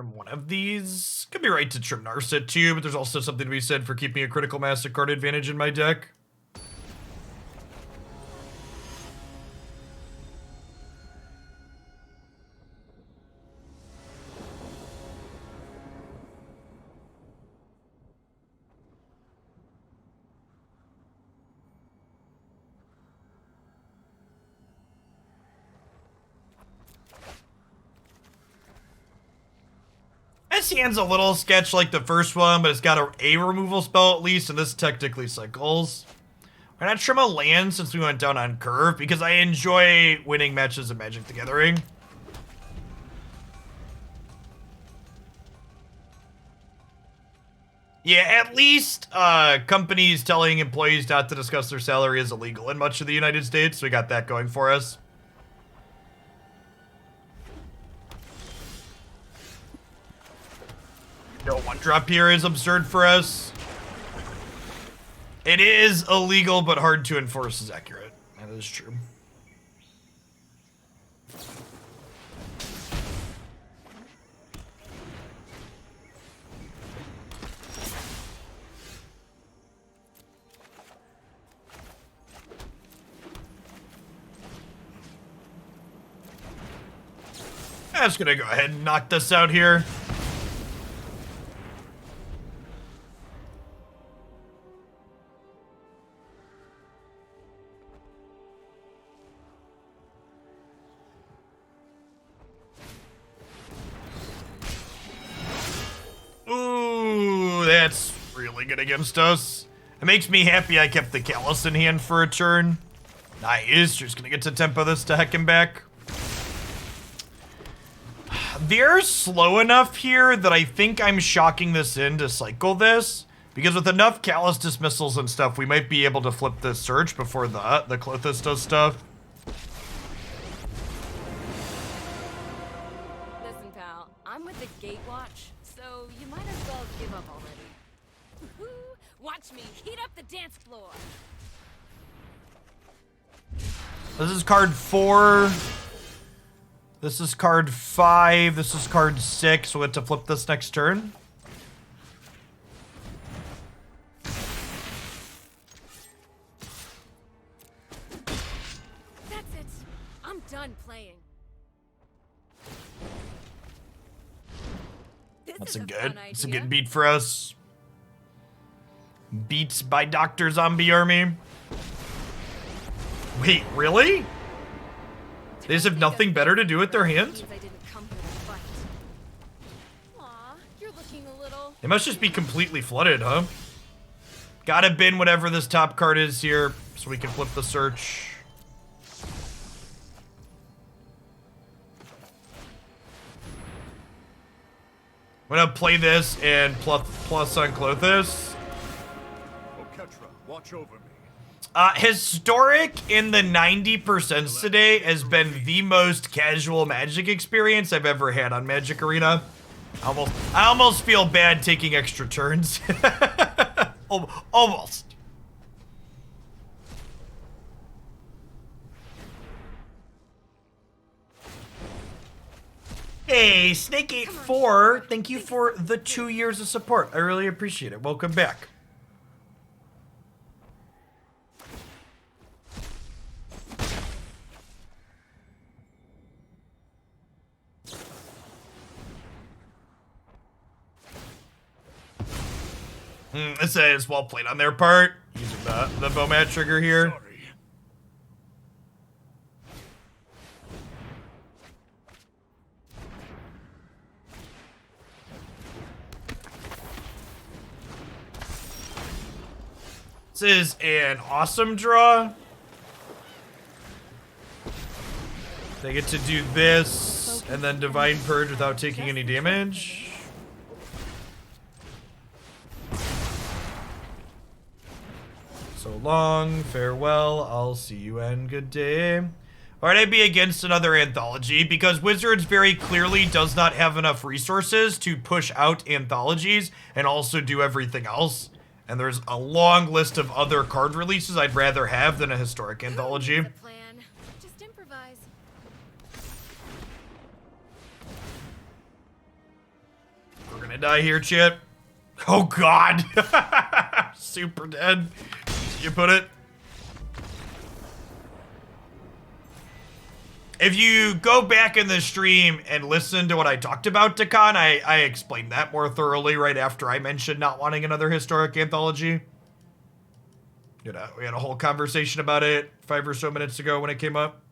A: Trim one of these. Could be right to trim Narset too, but there's also something to be said for keeping a critical mass card advantage in my deck. This hand's a little sketch like the first one, but it's got a removal spell at least, and this technically cycles. We're gonna trim a land since we went down on curve, because I enjoy winning matches of Magic the Gathering. Yeah, at least companies telling employees not to discuss their salary is illegal in much of the United States, so we got that going for us. No one drop here is absurd for us. It is illegal, but hard to enforce is accurate. That is true. I'm just gonna go ahead and knock this out here. Ooh, that's really good against us. It makes me happy I kept the Callous in hand for a turn. Nice, just gonna get to tempo this to heck him back. They're slow enough here that I think I'm shocking this in to cycle this. Because with enough Callous Dismissals and stuff, we might be able to flip this search before the Clothis does stuff.
C: Listen, pal, I'm with the Gatewatch, so you might as well give up already. Woohoo! Watch me heat up the dance floor.
A: This is card 4. This is card 5. This is card 6. We'll get to flip this next turn.
C: That's it. I'm done playing.
A: That's a good beat for us. Beats by Dr. Zombie Army. Wait, really? They just have nothing better to do with their hand? They must just be completely flooded, huh? Gotta bin whatever this top card is here so we can flip the search. I'm gonna play this and plus on Clothis.
B: Oketra, watch over me.
A: Historic in the 90% today has been the most casual Magic experience I've ever had on Magic Arena. I almost feel bad taking extra turns. Almost. Hey, Snake84, thank you for the 2 years of support. I really appreciate it. Welcome back. This is well played on their part, using the Bomat trigger here.
B: Sorry.
A: This is an awesome draw. They get to do this, and then Divine Purge without taking any damage. So long, farewell, I'll see you and good day. Alright, I'd be against another anthology because Wizards very clearly does not have enough resources to push out anthologies and also do everything else. And there's a long list of other card releases I'd rather have than a historic anthology.
C: Just improvise.
A: gonna die here, chat. Oh god. Super dead. You put it. If you go back in the stream and listen to what I talked about Dakan, I explained that more thoroughly right after I mentioned not wanting another historic anthology. You know, we had a whole conversation about it 5 or so minutes ago when it came up.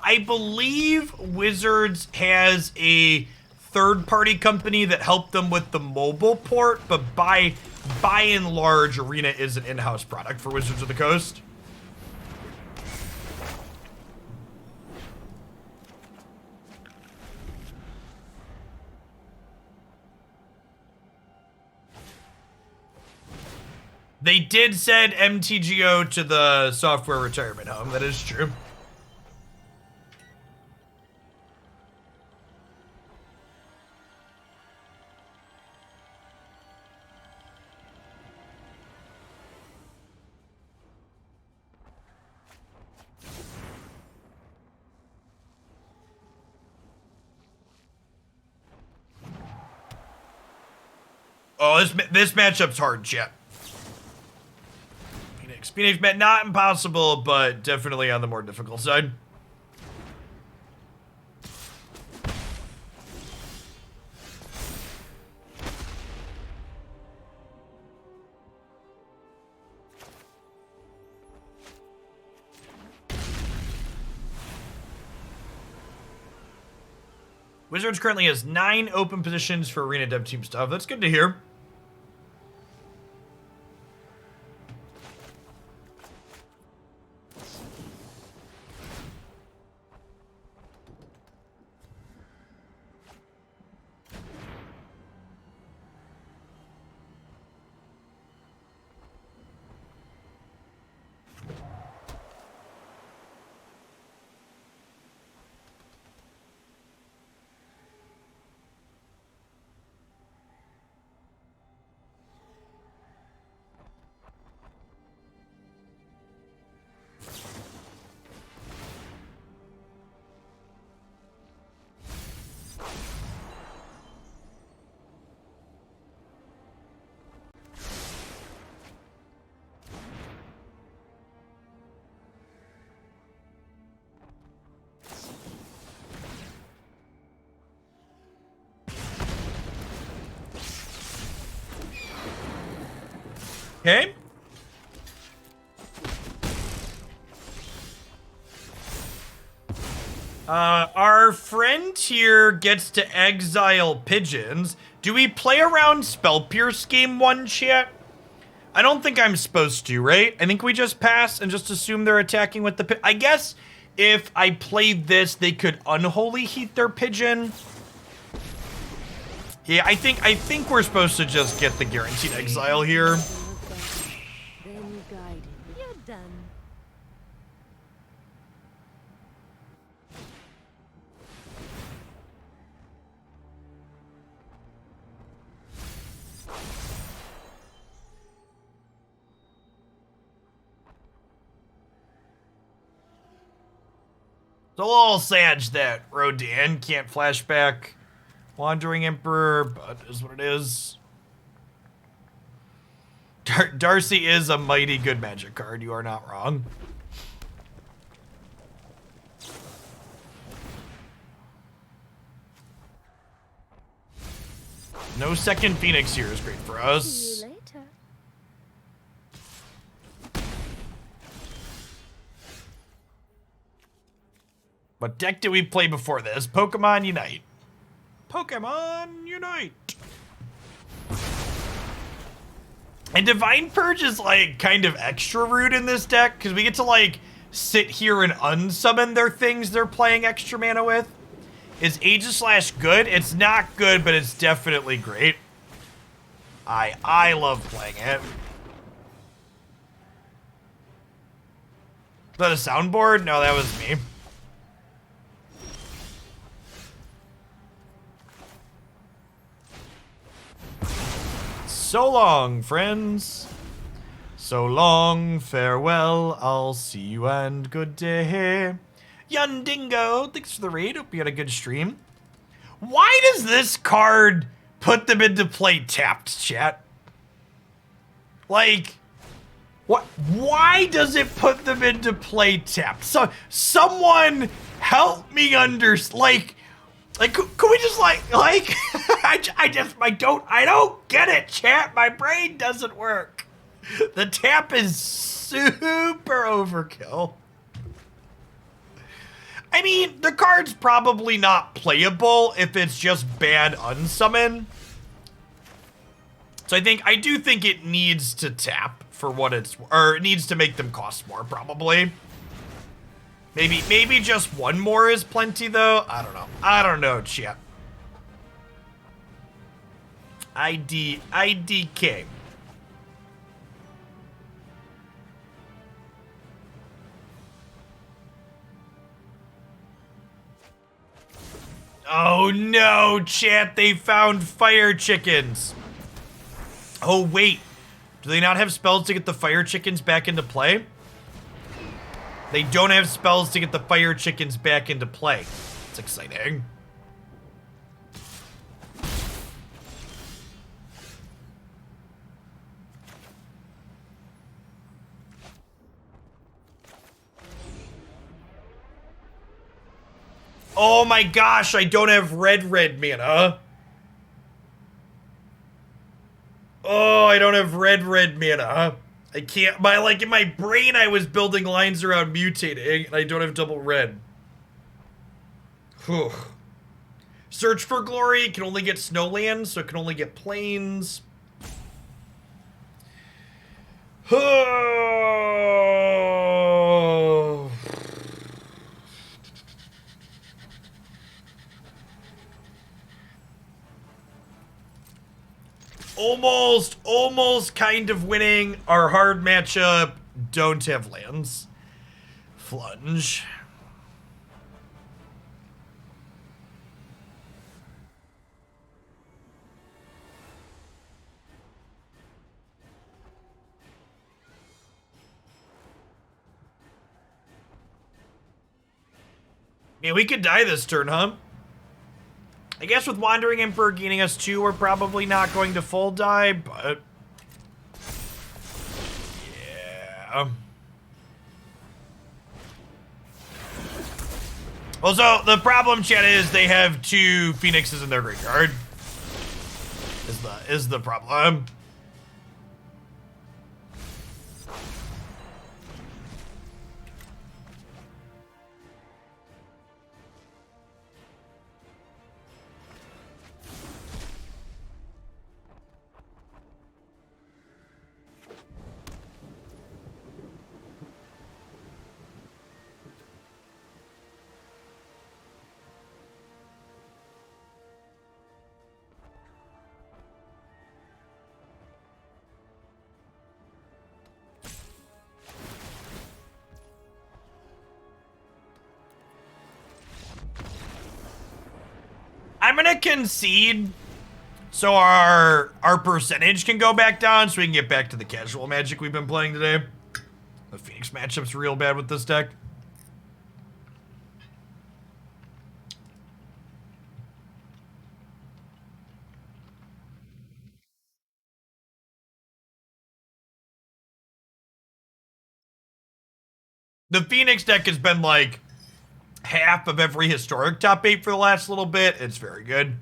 A: I believe Wizards has a third-party company that helped them with the mobile port, but by and large, Arena is an in-house product for Wizards of the Coast. They did send MTGO to the software retirement home, that is true. Oh, this matchup's hard, chat. Phoenix met not impossible, but definitely on the more difficult side. Wizards currently has 9 open positions for Arena dev team stuff. That's good to hear. Okay. Our friend here gets to exile pigeons. Do we play around Spell Pierce game 1, chat? I don't think I'm supposed to, right? I think we just pass and just assume they're attacking with the I guess if I played this, they could unholy heat their pigeon. Yeah, I think we're supposed to just get the guaranteed exile here.
C: Then guided. You're done.
A: It's a little sad that Rodan can't flashback Wandering Emperor, but it is what it is. Darcy is a mighty good Magic card. You are not wrong. No second Phoenix here is great for us.
C: See you later.
A: What deck did we play before this? Pokemon Unite. Pokemon Unite. And Divine Purge is like kind of extra rude in this deck because we get to like sit here and unsummon their things they're playing extra mana with. Is Aegis good? It's not good, but it's definitely great. I love playing it. Is that a soundboard? No, that was me. So long, friends. So long, farewell. I'll see you and good day. Yundingo, thanks for the raid. Hope you had a good stream. Why does this card put them into play tapped, chat? Like, what? Why does it put them into play tapped? So, someone help me could we just I don't get it, chat. My brain doesn't work. The tap is super overkill. I mean, the card's probably not playable if it's just bad unsummon. So I do think it needs to tap for what it's, or it needs to make them cost more, probably. Maybe just one more is plenty, though. I don't know, chat. IDK. Oh no, chat, they found fire chickens. Oh wait, do they not have spells to get the fire chickens back into play? They don't have spells to get the fire chickens back into play. It's exciting. Oh my gosh, I don't have red mana. Oh, I don't have red mana. I can't, in my brain I was building lines around mutating, and I don't have double red. Whew. Search for Glory can only get snowlands, so it can only get plains. Oh. Almost kind of winning our hard matchup. Don't have lands. Flunge. Yeah, we could die this turn, huh? I guess with Wandering Emperor gaining us 2, we're probably not going to full die, but... yeah. Also, the problem, chat, is they have 2 Phoenixes in their graveyard. Is the problem. I'm gonna concede so our percentage can go back down so we can get back to the casual Magic we've been playing today. The Phoenix matchup's real bad with this deck. The Phoenix deck has been like half of every historic top 8 for the last little bit. It's very good.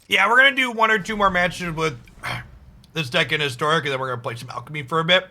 A: Yeah, we're gonna do 1 or 2 more matches with this deck in Historic, and then we're gonna play some Alchemy for a bit.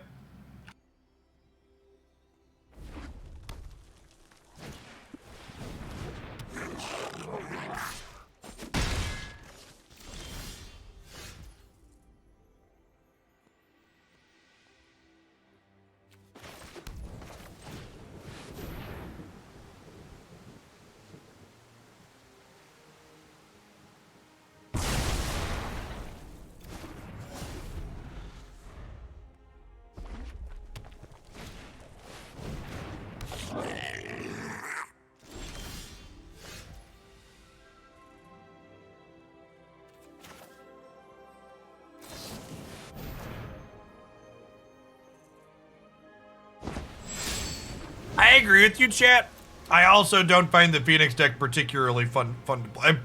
A: I agree with you, chat. I also don't find the Phoenix deck particularly fun to play.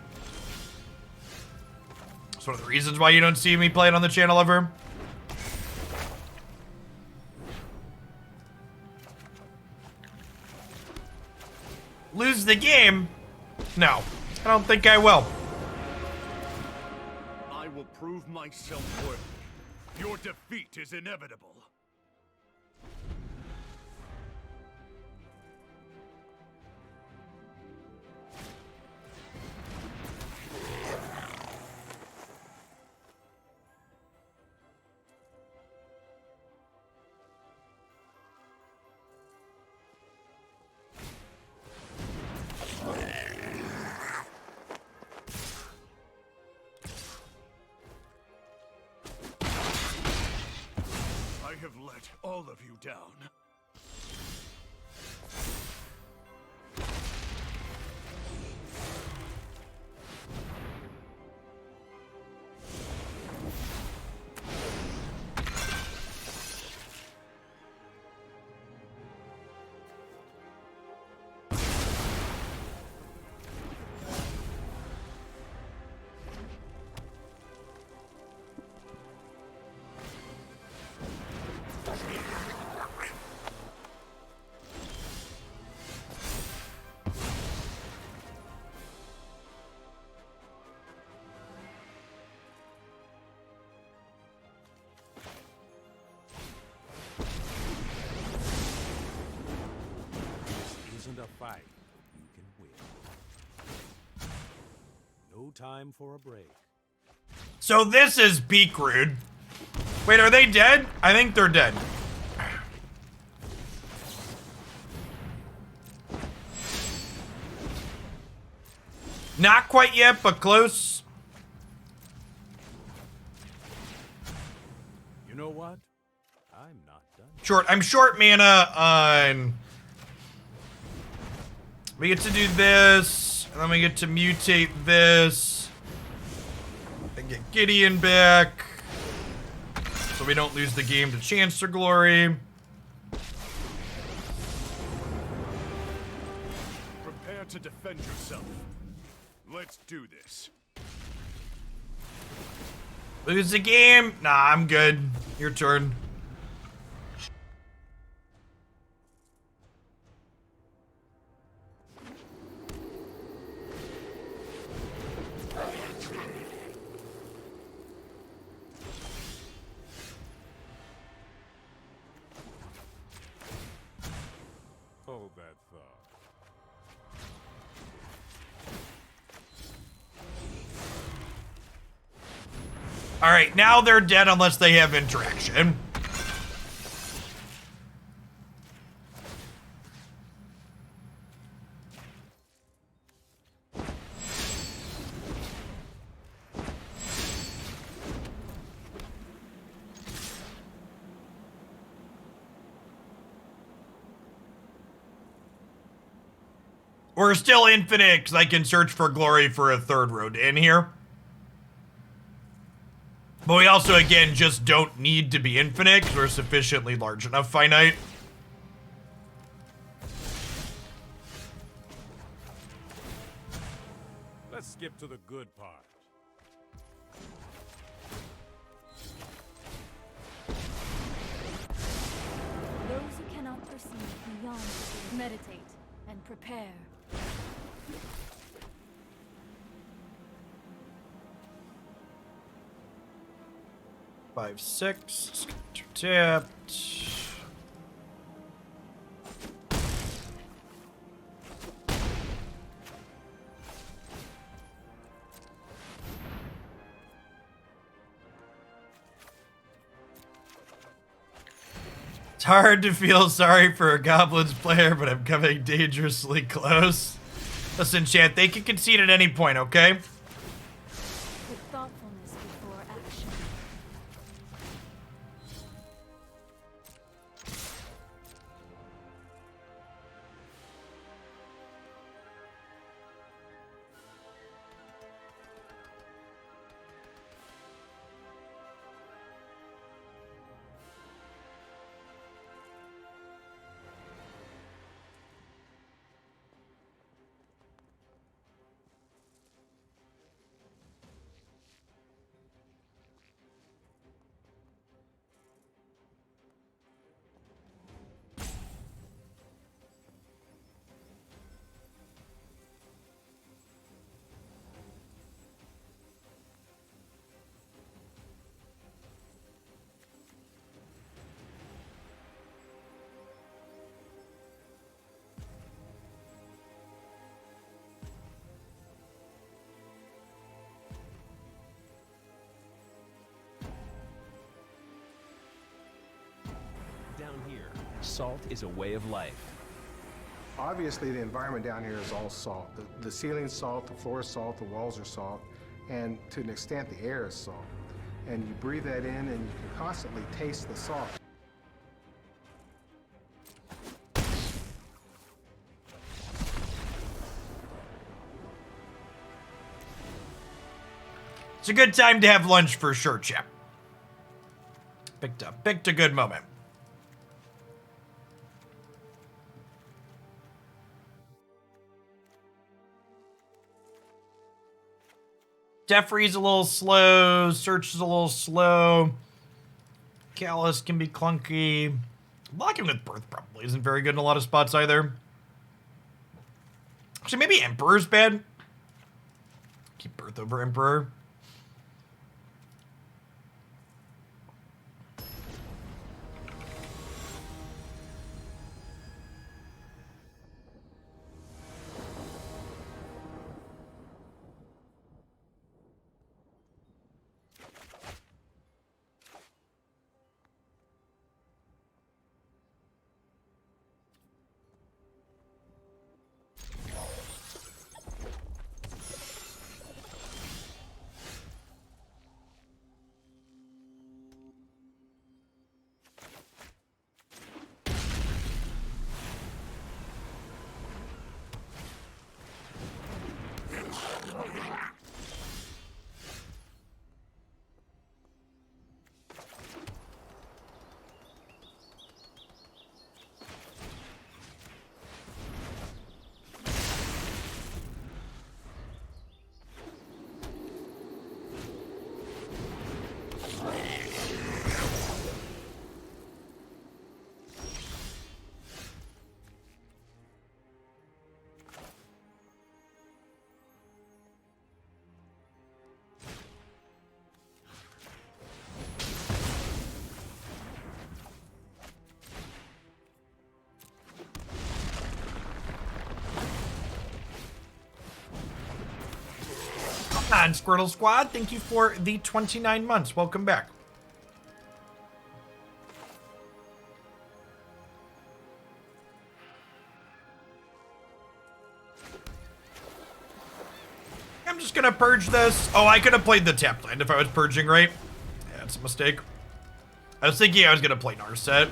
A: It's one of the reasons why you don't see me play it on the channel ever. Lose the game? No, I don't think I will.
B: I will prove myself worthy. Your defeat is inevitable. I have let all of you down.
E: A fight you can win. No time for a break.
A: So this is peak rude. Wait, are they dead? I think they're dead. Not quite yet, but close.
E: You know what? I'm not done.
A: I'm short mana on... We get to do this, and then we get to mutate this, and get Gideon back, so we don't lose the game to Chancellor Glory.
B: Prepare to defend yourself. Let's do this.
A: Lose the game? Nah, I'm good. Your turn.
E: Hold that thought.
A: All right, now they're dead unless they have interaction. We're still infinite because I can search for glory for a third road in here. But we also, again, just don't need to be infinite because we're sufficiently large enough finite.
E: Let's skip to the good part.
D: Those who cannot perceive beyond meditate and prepare.
A: 5, 6. Tapped. It's hard to feel sorry for a Goblins player, but I'm coming dangerously close. Listen, chat, they can concede at any point, okay?
D: With thoughtfulness before action.
F: Down here, salt is a way of life.
G: Obviously, the environment down here is all salt. The ceiling's salt, the floor is salt, the walls are salt, and to an extent, the air is salt. And you breathe that in, and you can constantly taste the salt.
A: It's a good time to have lunch for sure, chap. Picked a good moment. A-Teferi's a little slow. Search is a little slow. Callous can be clunky. Locking with Birth probably isn't very good in a lot of spots either. Actually, maybe Emperor's bad. Keep Birth over Emperor. On Squirtle Squad, thank you for the 29 months. Welcome back. I'm just gonna purge this. Oh, I could have played the tapped land if I was purging, right? Yeah, that's a mistake. I was thinking I was gonna play Narset.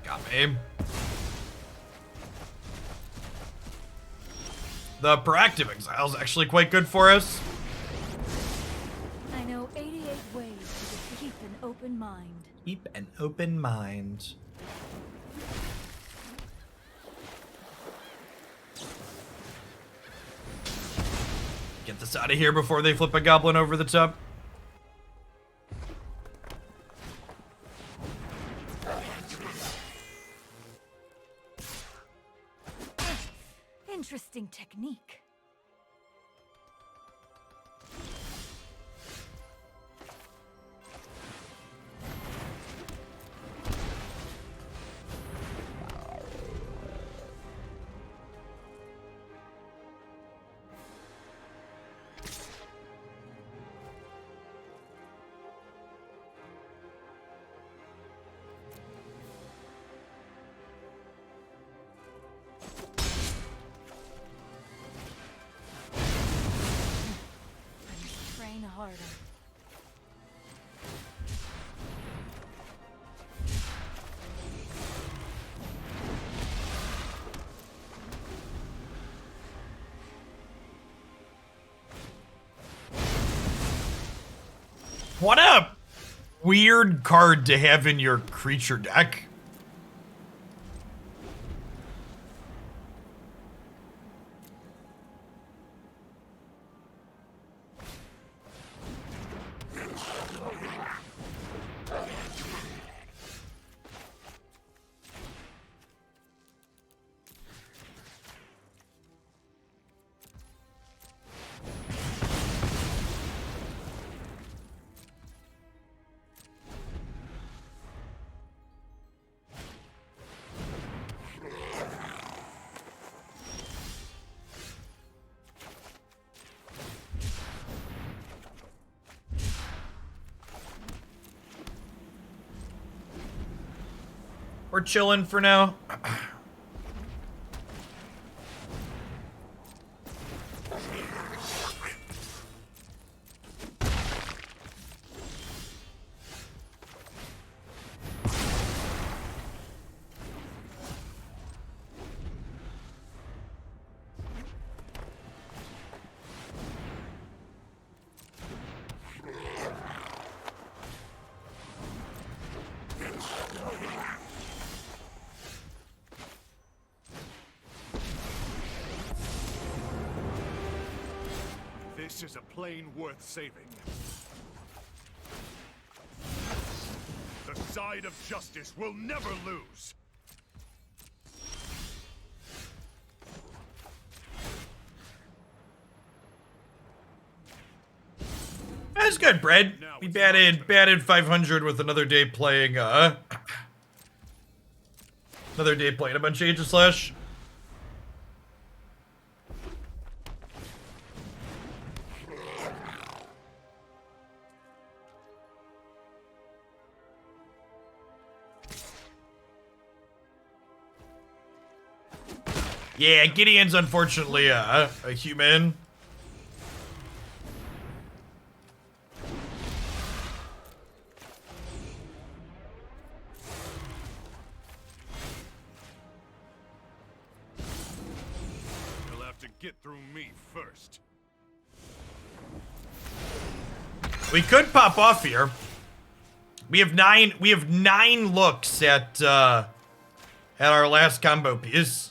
A: Got me. The proactive exile is actually quite good for us.
D: I know 88 ways to keep an open mind.
A: Keep an open mind. Get this out of here before they flip a goblin over the top.
D: Interesting technique. harder.
A: What a weird card to have in your creature deck. We're chilling for now.
B: This is a plane worth saving. The side of justice will never lose.
A: That's good, Brad. We batted 500 with another day playing, another day playing a bunch of Age of Slash. Yeah, Gideon's unfortunately a human.
B: You'll have to get through me first.
A: We could pop off here. We have nine looks at our last combo piece.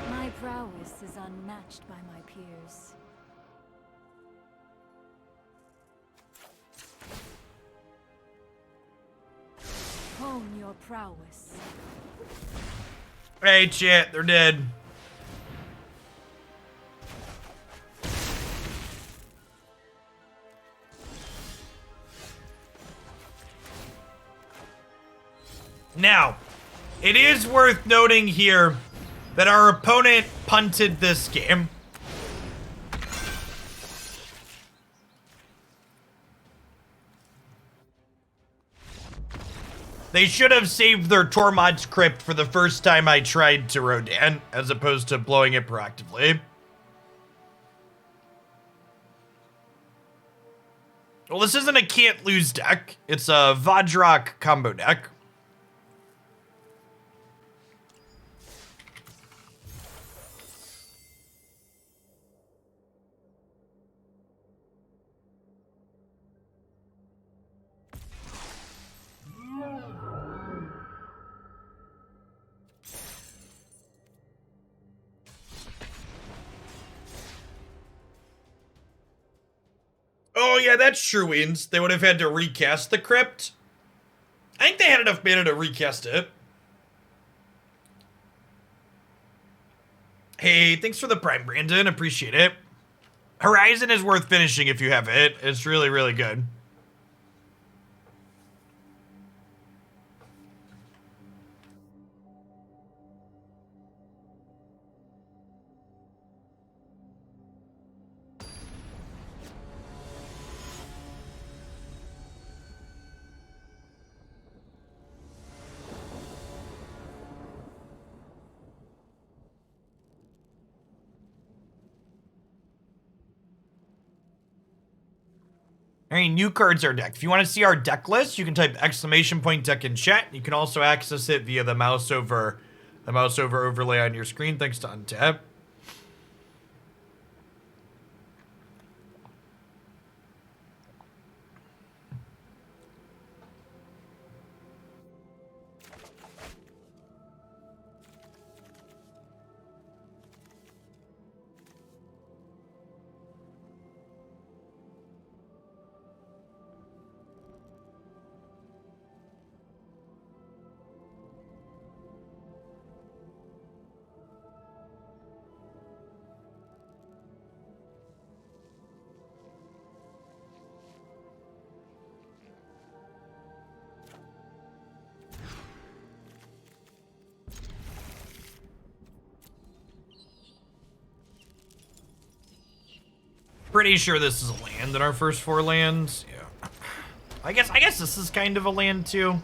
D: My prowess is unmatched by my peers. Hone your prowess.
A: Hey, chat, they're dead. Now, it is worth noting here that our opponent punted this game. They should have saved their Tormod's Crypt for the first time I tried to Rodan, as opposed to blowing it proactively. Well, this isn't a can't lose deck. It's a Vadrok combo deck. Oh yeah, that's Shrewins. They would have had to recast the crypt. I think they had enough mana to recast it. Hey, thanks for the Prime, Brandon. Appreciate it. Horizon is worth finishing if you have it. It's really, really good. Any new cards are decked. If you want to see our deck list, you can type !deck in chat. You can also access it via the mouse over overlay on your screen, thanks to Untap. Pretty sure this is a land in our first 4 lands. Yeah. I guess this is kind of a land too.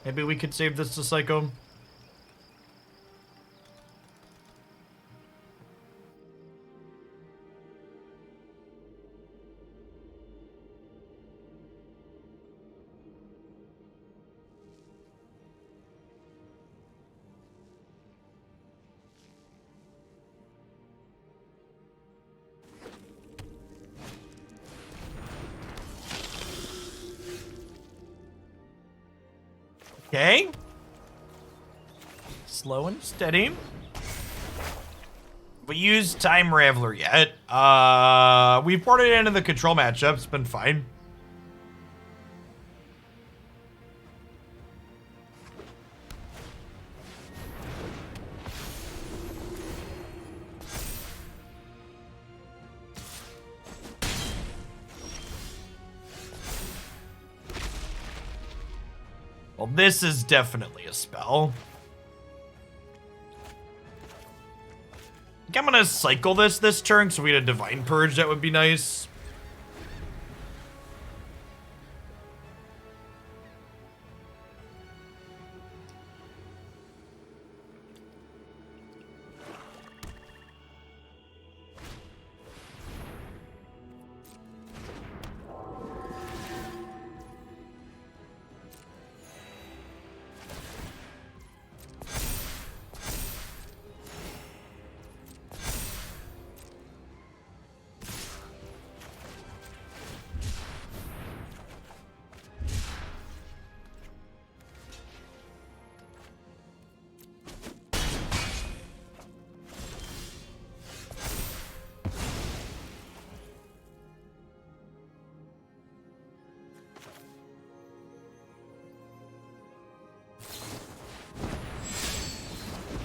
A: Maybe we could save this to Psycho. Okay. Slow and steady. We used Time Raveler yet. We ported it into the control matchup. It's been fine. Well, this is definitely a spell. I think I'm gonna cycle this turn, so we get a Divine Purge. That would be nice.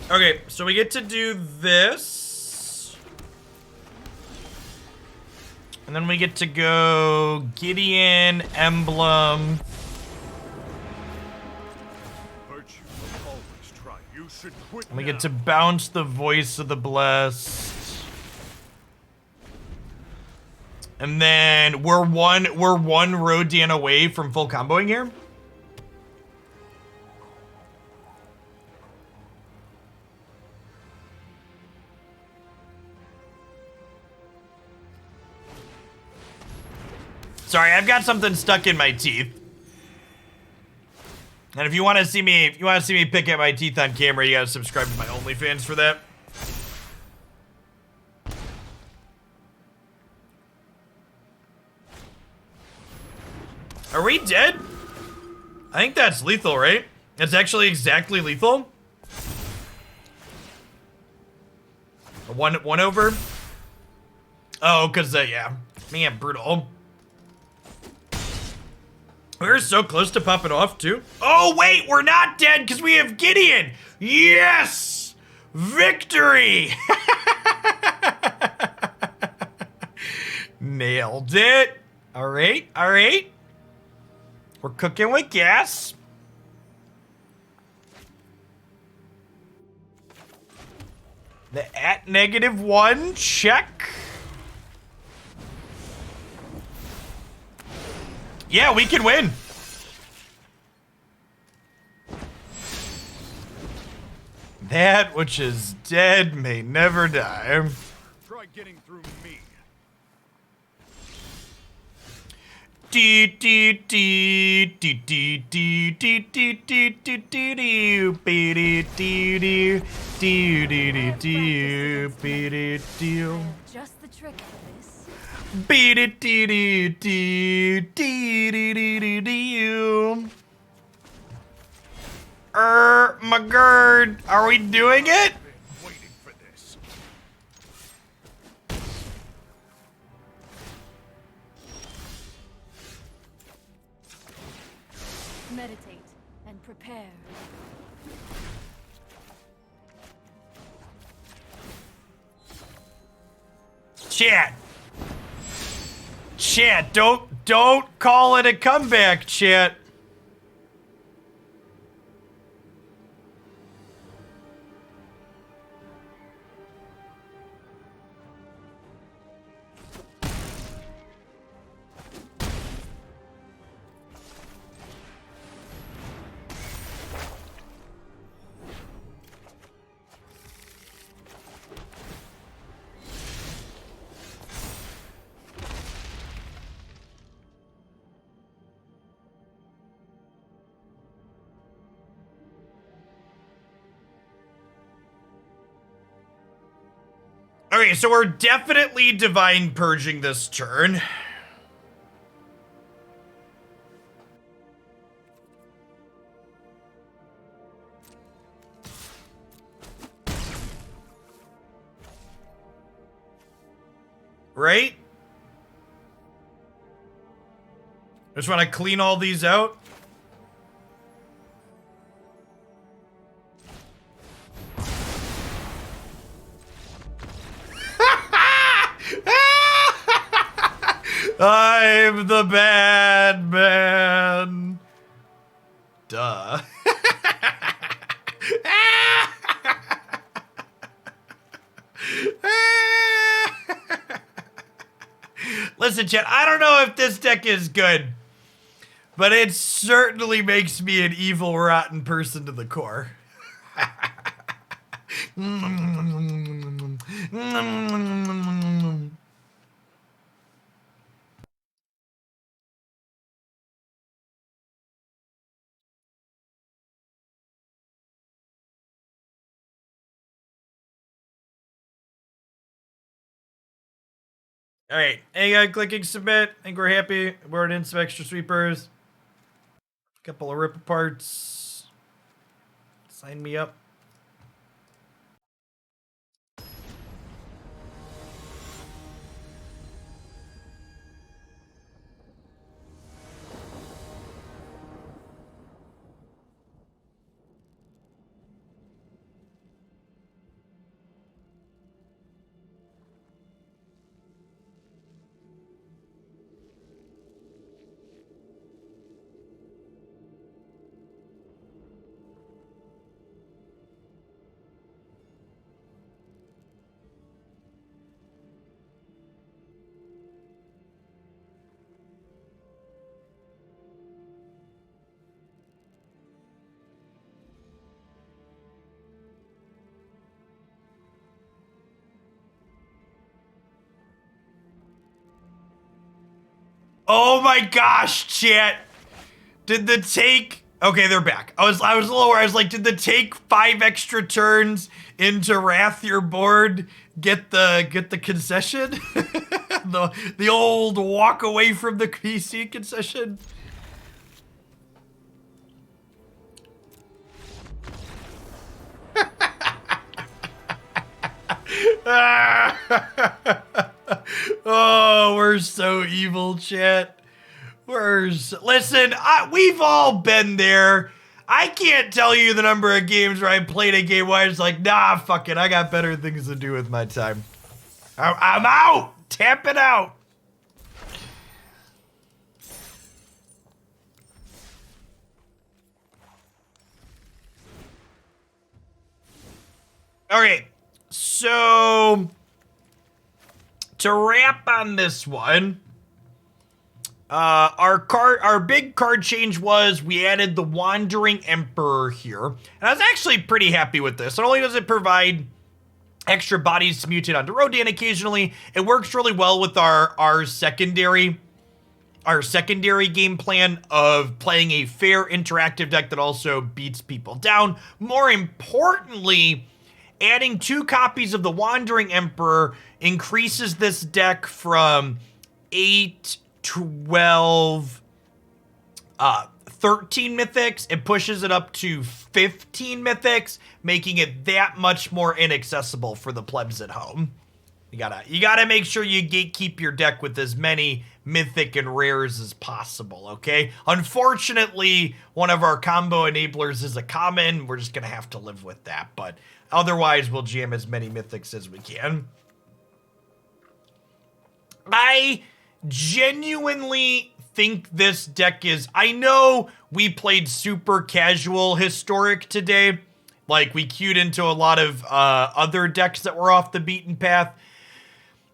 A: Okay, so we get to do this. And then we get to go Gideon, Emblem. And we get to bounce the Voice of the Blessed. And then we're one Rodan away from full comboing here. Sorry, I've got something stuck in my teeth. And if you want to see me, pick at my teeth on camera, you gotta subscribe to my OnlyFans for that. Are we dead? I think that's lethal, right? It's actually exactly lethal. A one over. Oh, cause yeah, man, brutal. We're so close to popping off, too. Oh, wait, we're not dead because we have Gideon. Yes! Victory! Nailed it. All right, all right. We're cooking with gas. The @-1, check. Yeah, we can win. That which is dead may never die.
B: Try getting through me.
A: Do do do do do do do do do do do do do do do do do do do.
D: Just the trick for this.
A: Beat it do do do do do do do. My gird, are we doing it?
B: Waiting for this.
D: Meditate and prepare.
A: Chat, don't call it a comeback, chat. Okay, so we're definitely Divine Purging this turn. Right? Just want to clean all these out. I'm the bad man. Duh. Listen, chat, I don't know if this deck is good, but it certainly makes me an evil, rotten person to the core. All right, hey, clicking submit. I think we're happy. We're in some extra sweepers. Couple of rip aparts. Sign me up. Oh my gosh, chat. Did the take... Okay, they're back. I was a little worried. I was like, did the take 5 extra turns into Wrath your board get the concession? the old walk away from the PC concession? Oh, we're so evil, chat. Listen, we've all been there. I can't tell you the number of games where I played a game where I was like, nah, fuck it. I got better things to do with my time. I'm out. Tap it out. Okay, so to wrap on this one, our big card change was we added the Wandering Emperor here, and I was actually pretty happy with this. Not only does it provide extra bodies to mutate onto Rodan occasionally, it works really well with our secondary our secondary game plan of playing a fair interactive deck that also beats people down. More importantly, adding 2 copies of the Wandering Emperor increases this deck from 8, 12, 13 mythics. It pushes it up to 15 mythics, making it that much more inaccessible for the plebs at home. You gotta make sure you gatekeep your deck with as many mythic and rares as possible, okay? Unfortunately, one of our combo enablers is a common. We're just gonna have to live with that, but otherwise we'll jam as many mythics as we can. I genuinely think this deck is... I know we played super casual historic today. Like, we queued into a lot of other decks that were off the beaten path.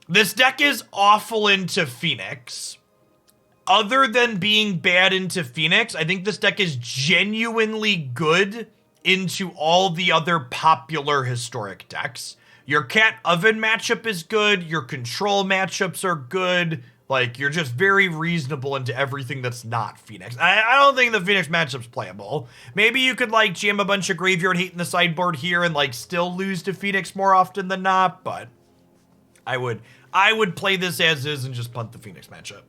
A: This deck is awful into Phoenix. Other than being bad into Phoenix, I think this deck is genuinely good into all the other popular historic decks. Your Cat Oven matchup is good. Your control matchups are good. Like, you're just very reasonable into everything that's not Phoenix. I don't think the Phoenix matchup's playable. Maybe you could, like, jam a bunch of Graveyard Hate in the sideboard here and, like, still lose to Phoenix more often than not, but I would play this as is and just punt the Phoenix matchup.